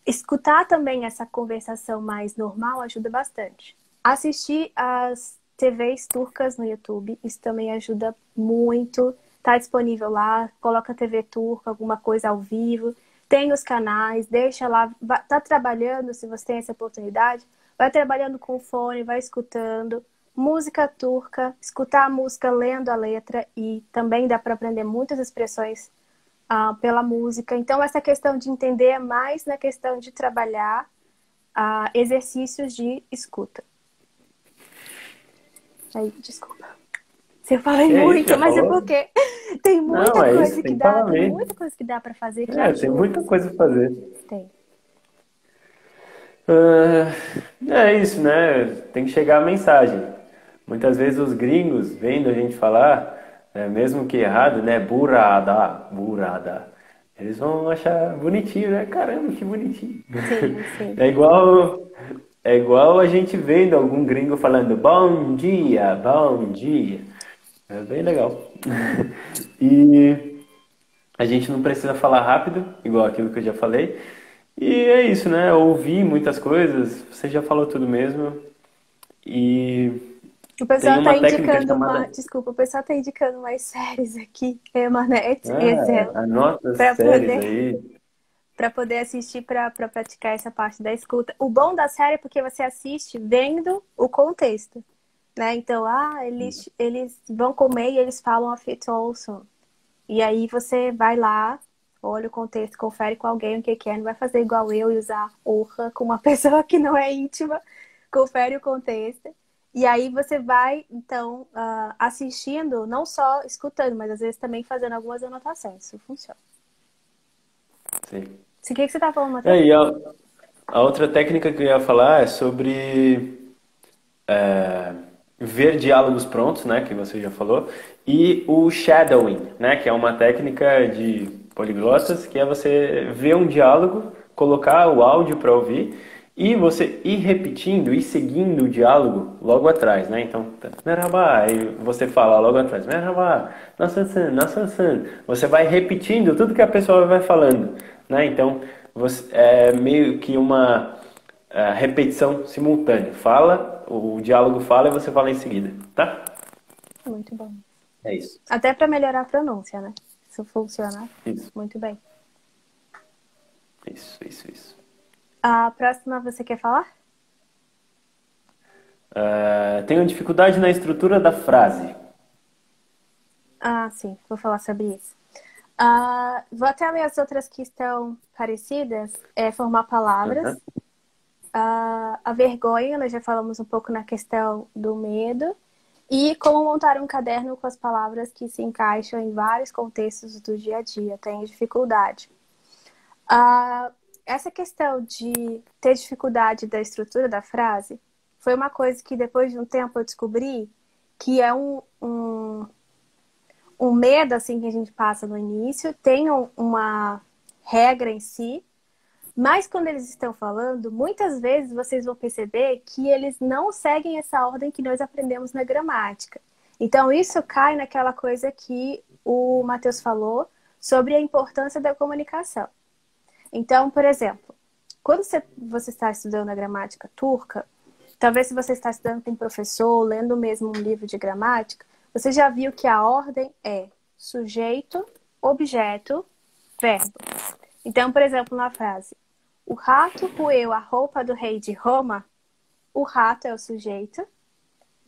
escutar também essa conversação mais normal ajuda bastante. Assistir as TVs turcas no YouTube, isso também ajuda muito. Tá disponível lá, coloca TV turca, alguma coisa ao vivo. Tem os canais, deixa lá. Tá trabalhando, se você tem essa oportunidade, vai trabalhando com fone, vai escutando. Música turca, escutar a música lendo a letra e também dá para aprender muitas expressões pela música. Então, essa questão de entender é mais na questão de trabalhar exercícios de escuta. Aí, desculpa. Se eu falei É isso, muito, já mas é falou? porque tem Não, muita é isso, coisa tem que que dá, falar tem muita mesmo. coisa que dá para fazer que Tem ajuda. muita coisa a fazer. Tem. Ah, é isso, né? Tem que chegar a mensagem. Muitas vezes os gringos, vendo a gente falar, Mesmo que errado, né? Burada, burada. Eles vão achar bonitinho, né? Caramba, que bonitinho. Sim, sim. É igual, é igual a gente vendo algum gringo falando bom dia, bom dia. É bem legal. E a gente não precisa falar rápido, igual aquilo que eu já falei. E é isso, né? Ouvir muitas coisas, você já falou tudo mesmo. E O tem pessoal tá uma técnica indicando uma. chamada. Desculpa, o pessoal tá indicando umas séries aqui, Emanet, Ah, Excel, anota as para séries poder, aí. para poder assistir, para praticar essa parte da escuta. O bom da série é porque você assiste vendo o contexto, né? Então, eles vão comer e eles falam a Fit Olson. E aí você vai lá, olha o contexto, confere com alguém o que que é, não vai fazer igual eu e usar honra com uma pessoa que não é íntima, confere o contexto. E aí você vai, então, assistindo, não só escutando, mas às vezes também fazendo algumas anotações. Isso funciona. Sim. O que você tá falando, Matheus? É, e a outra técnica que eu ia falar é sobre ver diálogos prontos, né, que você já falou, e o shadowing, né, que é uma técnica de poliglotas, que é você ver um diálogo, colocar o áudio para ouvir e você ir repetindo e seguindo o diálogo logo atrás, né? Então, merhaba, aí você fala logo atrás, merhaba, nasılsın, nasılsın. Você vai repetindo tudo que a pessoa vai falando, né? Então, é meio que uma repetição simultânea. Fala, o diálogo fala e você fala em seguida, tá? Muito bom. É isso. Até para melhorar a pronúncia, né? Isso funciona Isso, muito bem. isso. A próxima você quer falar? Tenho dificuldade na estrutura da frase. Ah, sim, vou falar sobre isso. Vou até ler as outras que estão parecidas. É formar palavras. Uhum. A vergonha, nós já falamos um pouco na questão do medo. E como montar um caderno com as palavras que se encaixam em vários contextos do dia a dia. Tenho dificuldade. Essa questão de ter dificuldade da estrutura da frase foi uma coisa que depois de um tempo eu descobri que é um medo assim que a gente passa no início, tem uma regra em si, mas quando eles estão falando, muitas vezes vocês vão perceber que eles não seguem essa ordem que nós aprendemos na gramática. Então isso cai naquela coisa que o Matheus falou sobre a importância da comunicação. Então, por exemplo, quando você está estudando a gramática turca, talvez se você está estudando com um professor, lendo mesmo um livro de gramática, você já viu que a ordem é sujeito, objeto, verbo. Então, por exemplo, na frase, o rato roeu a roupa do rei de Roma, o rato é o sujeito,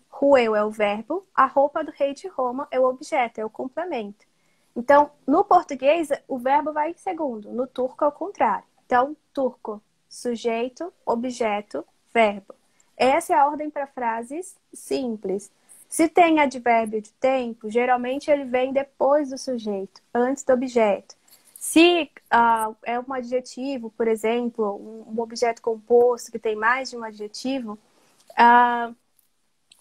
roeu é o verbo, a roupa do rei de Roma é o objeto, é o complemento. Então, no português, o verbo vai em segundo, no turco é o contrário. Então, turco, sujeito, objeto, verbo. Essa é a ordem para frases simples. Se tem advérbio de tempo, geralmente ele vem depois do sujeito, antes do objeto. Se é um adjetivo, por exemplo, um objeto composto que tem mais de um adjetivo,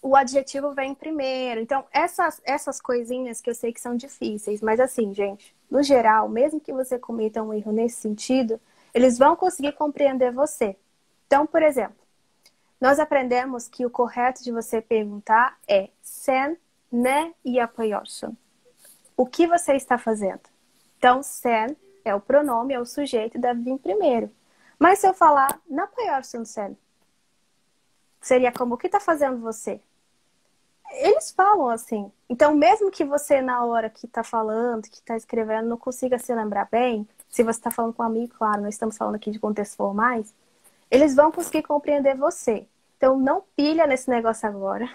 o adjetivo vem primeiro. Então, essas coisinhas que eu sei que são difíceis, mas assim, gente, no geral, mesmo que você cometa um erro nesse sentido, eles vão conseguir compreender você. Então, por exemplo, nós aprendemos que o correto de você perguntar é sen ne yapıyorsun. O que você está fazendo? Então, sen é o pronome, é o sujeito, deve vir primeiro. Mas se eu falar ne yapıyorsun sen, seria como o que está fazendo você? Eles falam assim. Então, mesmo que você, na hora que está falando, que está escrevendo, não consiga se lembrar bem, se você está falando com um amigo, claro, nós estamos falando aqui de contextos formais, eles vão conseguir compreender você. Então, não pilha nesse negócio agora.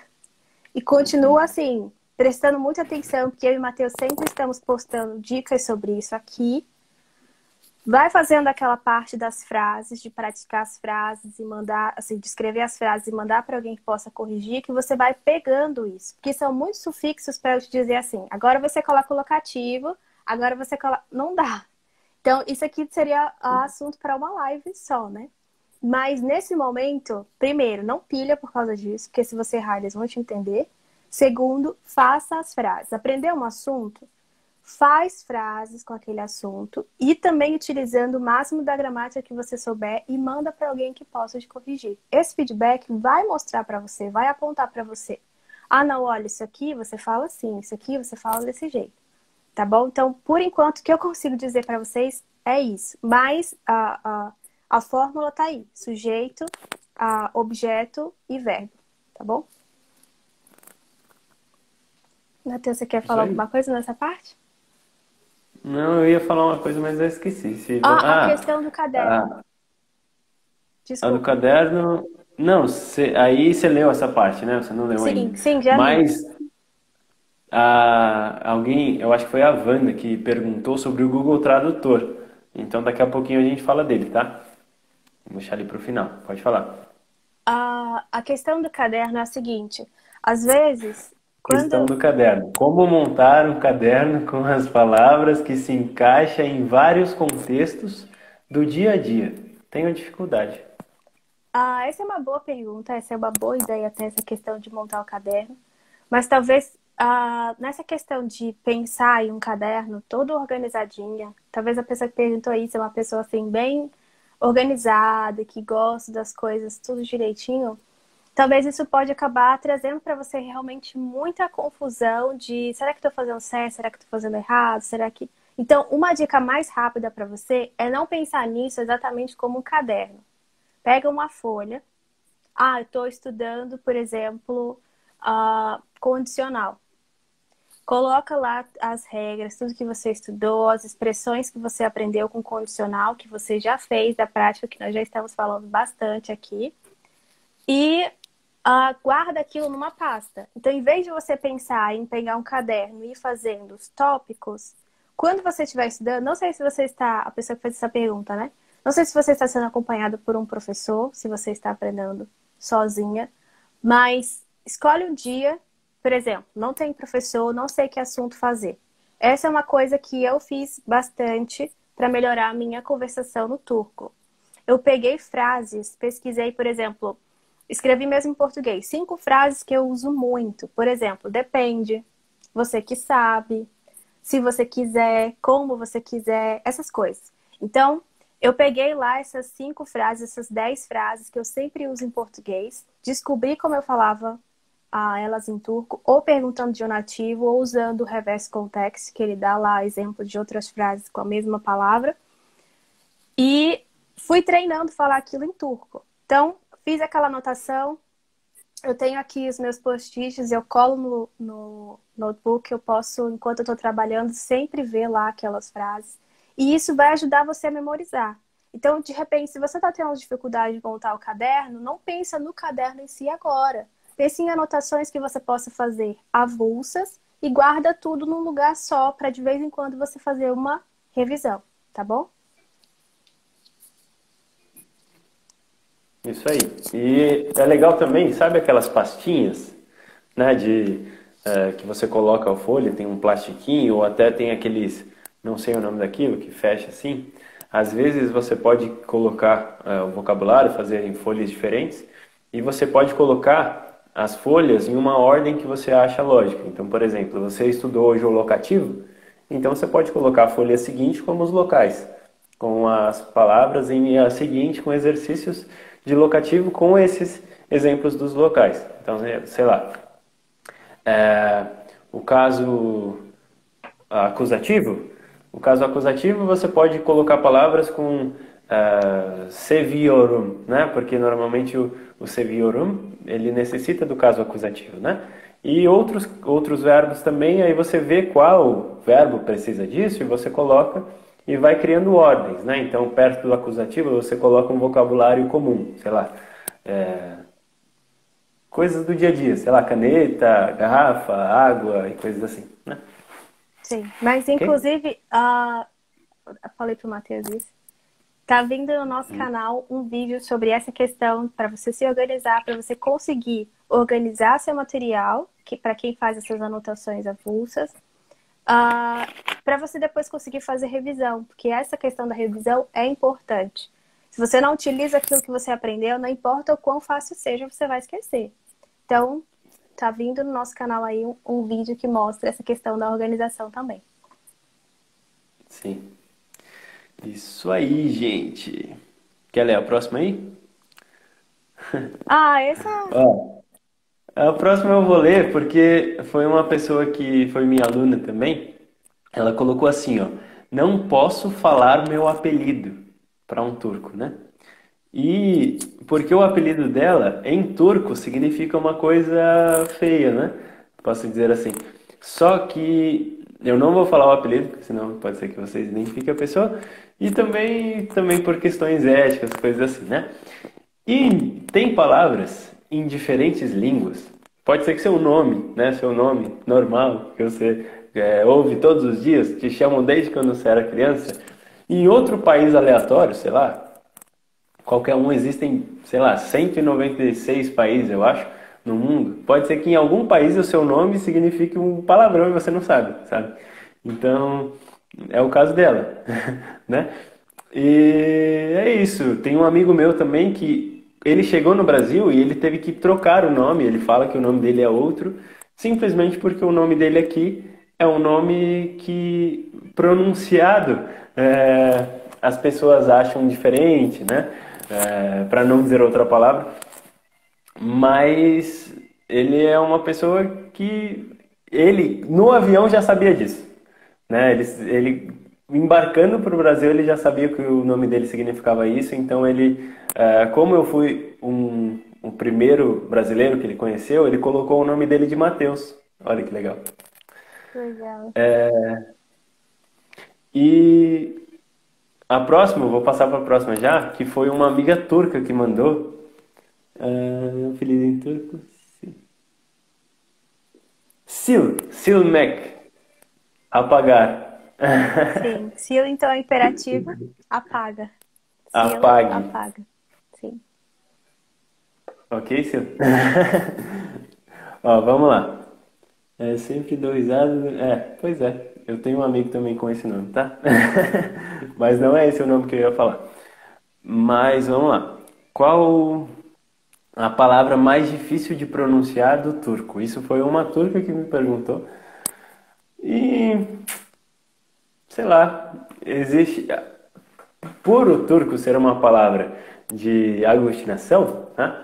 E continua assim, prestando muita atenção, porque eu e o Matheus sempre estamos postando dicas sobre isso aqui. Vai fazendo aquela parte das frases, de praticar as frases e mandar, assim, de escrever as frases e mandar para alguém que possa corrigir, que você vai pegando isso. Porque são muitos sufixos para eu te dizer assim, agora você coloca o locativo, agora você coloca... Não dá. Então, isso aqui seria assunto para uma live só, né? Mas nesse momento, primeiro, não pilha por causa disso, porque se você errar, eles vão te entender. Segundo, faça as frases. Aprendeu um assunto? Faz frases com aquele assunto e também utilizando o máximo da gramática que você souber e manda para alguém que possa te corrigir. Esse feedback vai mostrar para você, vai apontar para você. Ah, não, olha, isso aqui você fala assim, isso aqui você fala desse jeito. Tá bom? Então, por enquanto, o que eu consigo dizer para vocês é isso. Mas a fórmula tá aí. Sujeito, objeto e verbo. Tá bom? Matheus, você quer Isso falar aí. alguma coisa nessa parte? Não, eu ia falar uma coisa, mas eu esqueci. A questão do caderno. A, a do Desculpa. caderno. Não, aí você leu essa parte, né? Você não leu ainda. Sim, sim, já li. Mas alguém, eu acho que foi a Wanda que perguntou sobre o Google Tradutor. Então daqui a pouquinho a gente fala dele, tá? Vou deixar ali pro final. Pode falar. A questão do caderno é a seguinte. Às vezes, Questão quando... do caderno. Como montar um caderno com as palavras que se encaixa em vários contextos do dia a dia? Tenho dificuldade. essa é uma boa pergunta, essa é uma boa ideia até essa questão de montar o caderno. Mas talvez nessa questão de pensar em um caderno todo organizadinha, talvez a pessoa que perguntou isso é uma pessoa assim bem organizada, que gosta das coisas tudo direitinho. Talvez isso pode acabar trazendo para você realmente muita confusão de será que estou fazendo certo? Será que estou fazendo errado? Será que... Então, uma dica mais rápida para você é não pensar nisso exatamente como um caderno. Pega uma folha. Eu estou estudando, por exemplo, condicional. Coloca lá as regras, tudo que você estudou, as expressões que você aprendeu com condicional, que você já fez da prática, que nós já estamos falando bastante aqui. E guarda aquilo numa pasta. Então, em vez de você pensar em pegar um caderno e ir fazendo os tópicos, quando você estiver estudando, não sei se você está, a pessoa que fez essa pergunta, né? Não sei se você está sendo acompanhado por um professor, se você está aprendendo sozinha, mas escolhe um dia, por exemplo, não tem professor, não sei que assunto fazer. Essa é uma coisa que eu fiz bastante para melhorar a minha conversação no turco. Eu peguei frases, pesquisei, por exemplo, escrevi mesmo em português, 5 frases que eu uso muito. Por exemplo, depende, você que sabe, se você quiser, como você quiser, essas coisas. Então, eu peguei lá essas 5 frases, essas 10 frases que eu sempre uso em português, descobri como eu falava elas em turco, ou perguntando de um nativo, ou usando o reverse context, que ele dá lá exemplo de outras frases com a mesma palavra, e fui treinando falar aquilo em turco. Então, fiz aquela anotação, eu tenho aqui os meus post-its, eu colo no notebook, eu posso, enquanto eu estou trabalhando, sempre ver lá aquelas frases. E isso vai ajudar você a memorizar. Então, de repente, se você está tendo dificuldade de montar o caderno, não pensa no caderno em si agora. Pense em anotações que você possa fazer avulsas e guarda tudo num lugar só para de vez em quando você fazer uma revisão, tá bom? Isso aí. E é legal também, sabe aquelas pastinhas, né, que você coloca a folha, tem um plastiquinho, ou até tem aqueles, não sei o nome daquilo, que fecha assim. Às vezes você pode colocar o vocabulário, fazer em folhas diferentes, e você pode colocar as folhas em uma ordem que você acha lógica. Então, por exemplo, você estudou hoje o locativo, então você pode colocar a folha seguinte como os locais, com as palavras em a seguinte com exercícios de locativo com esses exemplos dos locais. Então, sei lá, o caso acusativo, o caso acusativo você pode colocar palavras com seviorum, né? Porque normalmente o seviorum ele necessita do caso acusativo, né? E outros verbos também, aí você vê qual verbo precisa disso e você coloca e vai criando ordens, né? Então, perto do acusativo, você coloca um vocabulário comum, sei lá, coisas do dia a dia, sei lá, caneta, garrafa, água e coisas assim, né? Sim, mas Ok? inclusive, falei pro Matheus isso. Tá vindo no nosso canal um vídeo sobre essa questão para você se organizar, para você conseguir organizar seu material, que para quem faz essas anotações avulsas, para você depois conseguir fazer revisão, porque essa questão da revisão é importante. Se você não utiliza aquilo que você aprendeu, não importa o quão fácil seja, você vai esquecer. Então, tá vindo no nosso canal aí um vídeo que mostra essa questão da organização também. Sim. Isso aí, gente. Quer ler a próxima aí? Ah, essa. Ó, a próxima eu vou ler porque foi uma pessoa que foi minha aluna também. Ela colocou assim, ó, não posso falar meu apelido para um turco, né? E porque o apelido dela em turco significa uma coisa feia, né? Posso dizer assim. Só que eu não vou falar o apelido, porque senão pode ser que vocês identifiquem a pessoa. E também por questões éticas, coisas assim, né? E tem palavras em diferentes línguas. Pode ser que seu nome, né? Seu nome normal, que você ouve todos os dias, te chamam desde quando você era criança. Em outro país aleatório, sei lá, qualquer um, existem, sei lá, 196 países, eu acho, no mundo. Pode ser que em algum país o seu nome signifique um palavrão e você não sabe, sabe? Então, é o caso dela, né? E é isso. Tem um amigo meu também que ele chegou no Brasil e ele teve que trocar o nome. Ele fala que o nome dele é outro, simplesmente porque o nome dele aqui é um nome que pronunciado as pessoas acham diferente, né? Para não dizer outra palavra. Mas ele é uma pessoa que ele no avião já sabia disso, né? Ele embarcando para o Brasil ele já sabia que o nome dele significava isso, então ele, como eu fui o primeiro brasileiro que ele conheceu, ele colocou o nome dele de Mateus. Olha que legal. Legal. E a próxima, eu vou passar para a próxima já, que foi uma amiga turca que mandou. Apelido em turco. Silmek. Apagar. Sim. Se então é imperativo, apaga. Sil, Apague. apaga. Sim. Ok, Sil? Ó, vamos lá. É sempre dou risada. Pois é. Eu tenho um amigo também com esse nome, tá? Mas não é esse o nome que eu ia falar. Mas vamos lá. Qual a palavra mais difícil de pronunciar do turco? Isso foi uma turca que me perguntou. E, sei lá, existe. Por o turco ser uma palavra de aglutinação, né?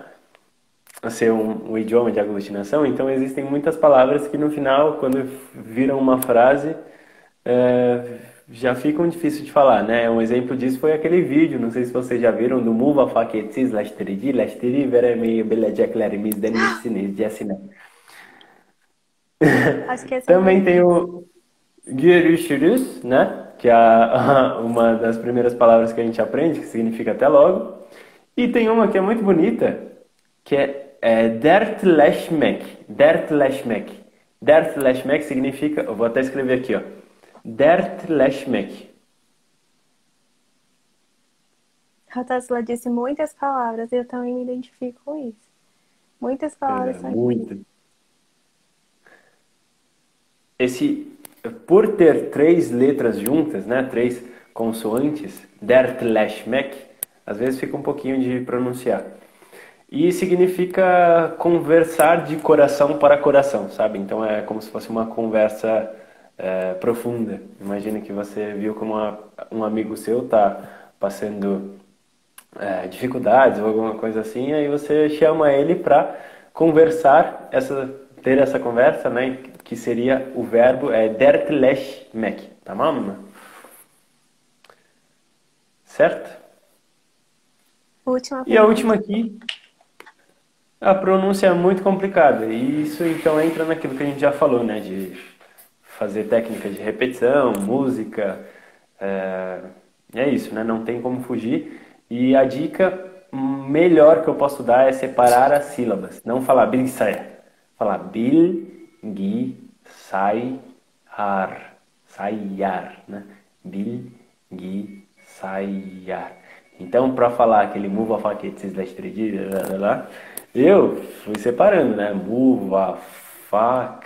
Ser um idioma de aglutinação, então existem muitas palavras que no final, quando viram uma frase, já ficam difíceis de falar, né? Um exemplo disso foi aquele vídeo, não sei se vocês já viram, do Muva Faketsiz Lashteridi, Lashteri Veremi Belajek Larimis Denisinis de assinar. Acho que esse eu não Também tem vi. o Görüşürüz, né? Que é uma das primeiras palavras que a gente aprende, que significa até logo. E tem uma que é muito bonita, que é dertleşmek. Dertleşmek. Dertleşmek significa, eu vou até escrever aqui, ó. Dertleşmek. A Tarsila disse muitas palavras e eu também me identifico com isso. Muitas palavras são Muito. difíceis. Por ter três letras juntas, né? Três consoantes, dertleşmek, às vezes fica um pouquinho de pronunciar. E significa conversar de coração para coração, sabe? Então é como se fosse uma conversa profunda. Imagina que você viu como um amigo seu está passando dificuldades ou alguma coisa assim, aí você chama ele para conversar, ter essa conversa, né? Que seria o verbo dertleşmek, tamam? Certo? Última E a pergunta. última aqui, a pronúncia é muito complicada. E isso então entra naquilo que a gente já falou, né? De fazer técnica de repetição, música. É isso, né? Não tem como fugir. E a dica melhor que eu posso dar é separar as sílabas. Não falar bilgisayar. Falar bilgisayar. Sayar, né? Bilgisayar. Então, para falar aquele muva faquetes da lá, eu fui separando, né? Muva, fac,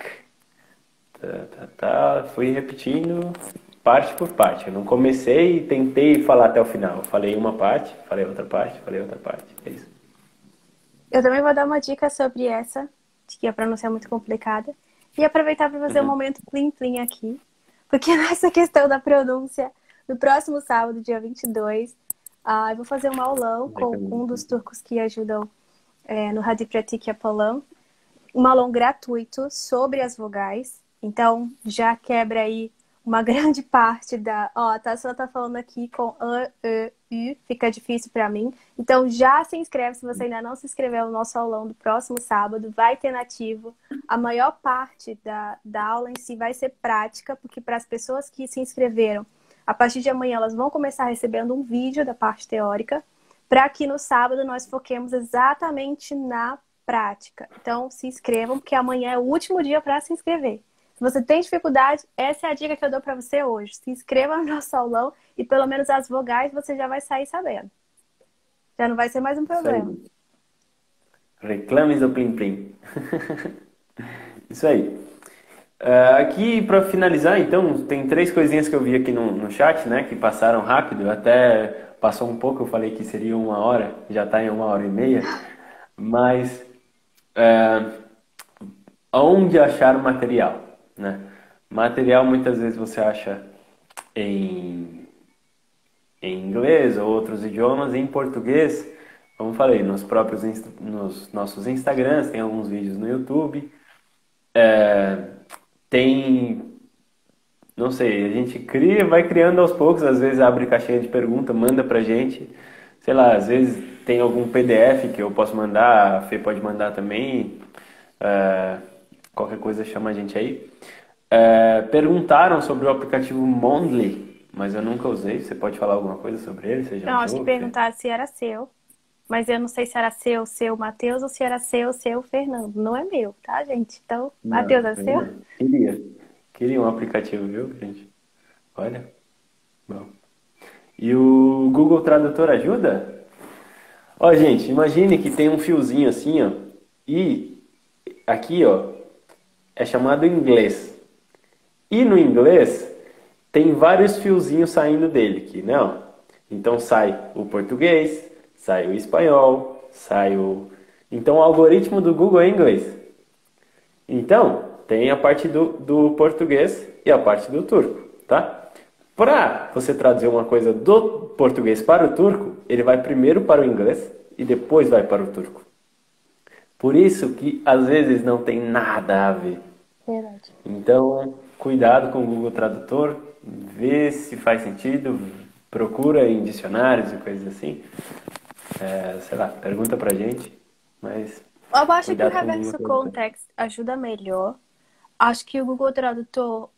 fui repetindo parte por parte. Eu não comecei e tentei falar até o final. Eu falei uma parte, falei outra parte, falei outra parte. É isso. Eu também vou dar uma dica sobre essa que a pronúncia é muito complicada. E aproveitar para fazer um Uhum. momento plim-plim aqui. Porque nessa questão da pronúncia, no próximo sábado, dia 22, eu vou fazer um aulão com um dos turcos que ajudam no Hadi Pratik Apollon. Um aulão gratuito sobre as vogais. Então, já quebra aí uma grande parte da... Ó, a Tassila tá falando aqui com U, fica difícil para mim. Então, já se inscreve, se você ainda não se inscreveu no nosso aulão do próximo sábado, vai ter nativo. A maior parte da aula em si vai ser prática, porque para as pessoas que se inscreveram, a partir de amanhã elas vão começar recebendo um vídeo da parte teórica, para que no sábado nós foquemos exatamente na prática. Então, se inscrevam, porque amanhã é o último dia para se inscrever. Se você tem dificuldade, essa é a dica que eu dou para você hoje. Se inscreva no nosso aulão e pelo menos as vogais você já vai sair sabendo. Já não vai ser mais um Isso problema. aí. Reclames do Plim Plim. Isso aí. Aqui, para finalizar, então, tem três coisinhas que eu vi aqui no chat, né? Que passaram rápido. Até passou um pouco, eu falei que seria 1 hora. Já está em 1 hora e meia. Mas, aonde achar o material, né? Material, muitas vezes, você acha em inglês ou outros idiomas, em português, como falei, nos nossos Instagrams, tem alguns vídeos no YouTube, tem, não sei, a gente cria, vai criando aos poucos, às vezes abre caixinha de pergunta, manda pra gente, sei lá, às vezes tem algum PDF que eu posso mandar, a Fê pode mandar também, é, qualquer coisa chama a gente aí. Perguntaram sobre o aplicativo Mondly, mas eu nunca usei. Você pode falar alguma coisa sobre ele? Você já Não, acho que usou, Fê? perguntaram se era seu. Mas eu não sei se era seu Matheus, ou se era seu Fernando. Não é meu, tá, gente? Então, Matheus, Não, é eu seu? não. Queria um aplicativo, viu, gente? Olha, bom. E o Google Tradutor ajuda? Ó, gente, imagine que tem um fiozinho assim, ó, e aqui, ó, é chamado inglês. E no inglês tem vários fiozinhos saindo dele aqui, né? Ó? Então sai o português, sai o espanhol, sai o... Então o algoritmo do Google é inglês. Então, tem a parte do português e a parte do turco, tá? Para você traduzir uma coisa do português para o turco, ele vai primeiro para o inglês e depois vai para o turco. Por isso que às vezes não tem nada a ver. Verdade. Então, cuidado com o Google Tradutor, vê se faz sentido, procura em dicionários e coisas assim. Sei lá, pergunta pra gente, mas Eu acho que o cuidado com o Google Reverso Tradutor. Context ajuda melhor. Acho que o Google Tradutor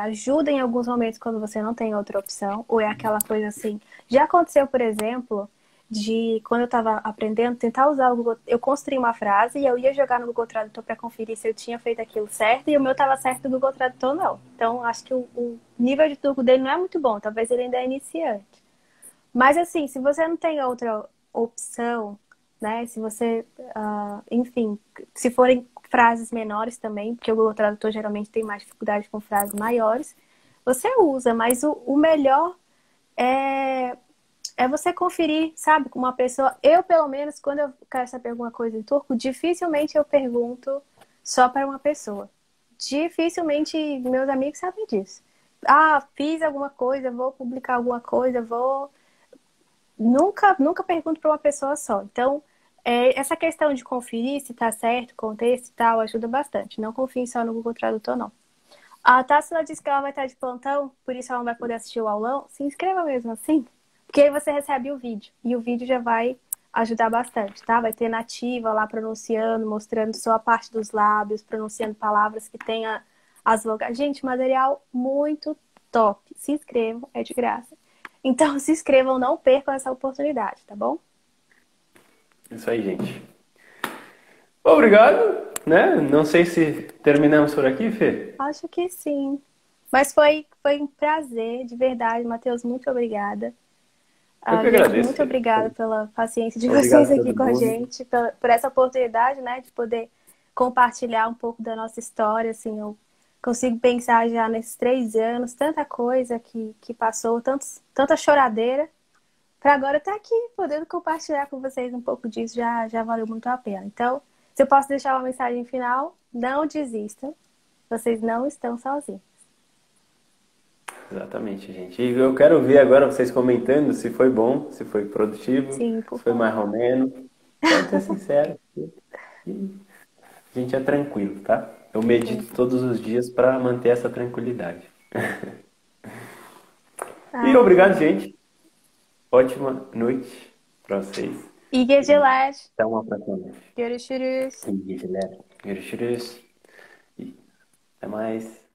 ajuda em alguns momentos quando você não tem outra opção, ou é aquela coisa assim. Já aconteceu, por exemplo, de quando eu estava aprendendo, tentar usar o Google. Eu construí uma frase e eu ia jogar no Google Tradutor para conferir se eu tinha feito aquilo certo, e o meu estava certo e o Google Tradutor não. Então, acho que o nível de turco dele não é muito bom, talvez ele ainda é iniciante. Mas assim, se você não tem outra opção, né? Se você, enfim, se forem frases menores também, porque o Google Tradutor geralmente tem mais dificuldade com frases maiores, você usa, mas o melhor é, é você conferir, sabe, com uma pessoa. Eu, pelo menos, quando eu quero saber alguma coisa em turco, dificilmente eu pergunto só para uma pessoa. Dificilmente meus amigos sabem disso. Fiz alguma coisa, vou publicar alguma coisa, vou. Nunca pergunto para uma pessoa só. Então, essa questão de conferir se está certo, contexto e tal, ajuda bastante. Não confie só no Google Tradutor, não. A Tássila disse que ela vai estar de plantão, por isso ela não vai poder assistir o aulão. Se inscreva mesmo assim, porque aí você recebe o vídeo. E o vídeo já vai ajudar bastante, tá? Vai ter nativa lá pronunciando, mostrando só a parte dos lábios, pronunciando palavras que tenha as vogais. Gente, material muito top. Se inscrevam, é de graça. Então, se inscrevam, não percam essa oportunidade, tá bom? Isso aí, gente. Obrigado, né? Não sei se terminamos por aqui, Fê. Acho que sim. Mas foi um prazer, de verdade, Matheus, muito obrigada. Eu que Gente, agradeço, muito Fê. obrigada pela paciência de vocês Obrigado aqui todo com a mundo. gente, por essa oportunidade, né, de poder compartilhar um pouco da nossa história, assim, eu consigo pensar já nesses 3 anos, tanta coisa que passou, tanta choradeira, para agora estar aqui, podendo compartilhar com vocês um pouco disso, já valeu muito a pena. Então, Se eu posso deixar uma mensagem final, não desistam. Vocês não estão sozinhos. Exatamente, gente. E eu quero ver agora vocês comentando se foi bom, se foi produtivo, Sim, por se foi mais favor. ou menos. Pode ser sincero. E a gente é tranquilo, tá? Eu Sim. medito todos os dias para manter essa tranquilidade. E Ai, obrigado, gente. Ótima noite para vocês. iyi E geceler. até uma próxima noite. Görüşürüz. İyi geceler. Görüşürüz. E até mais.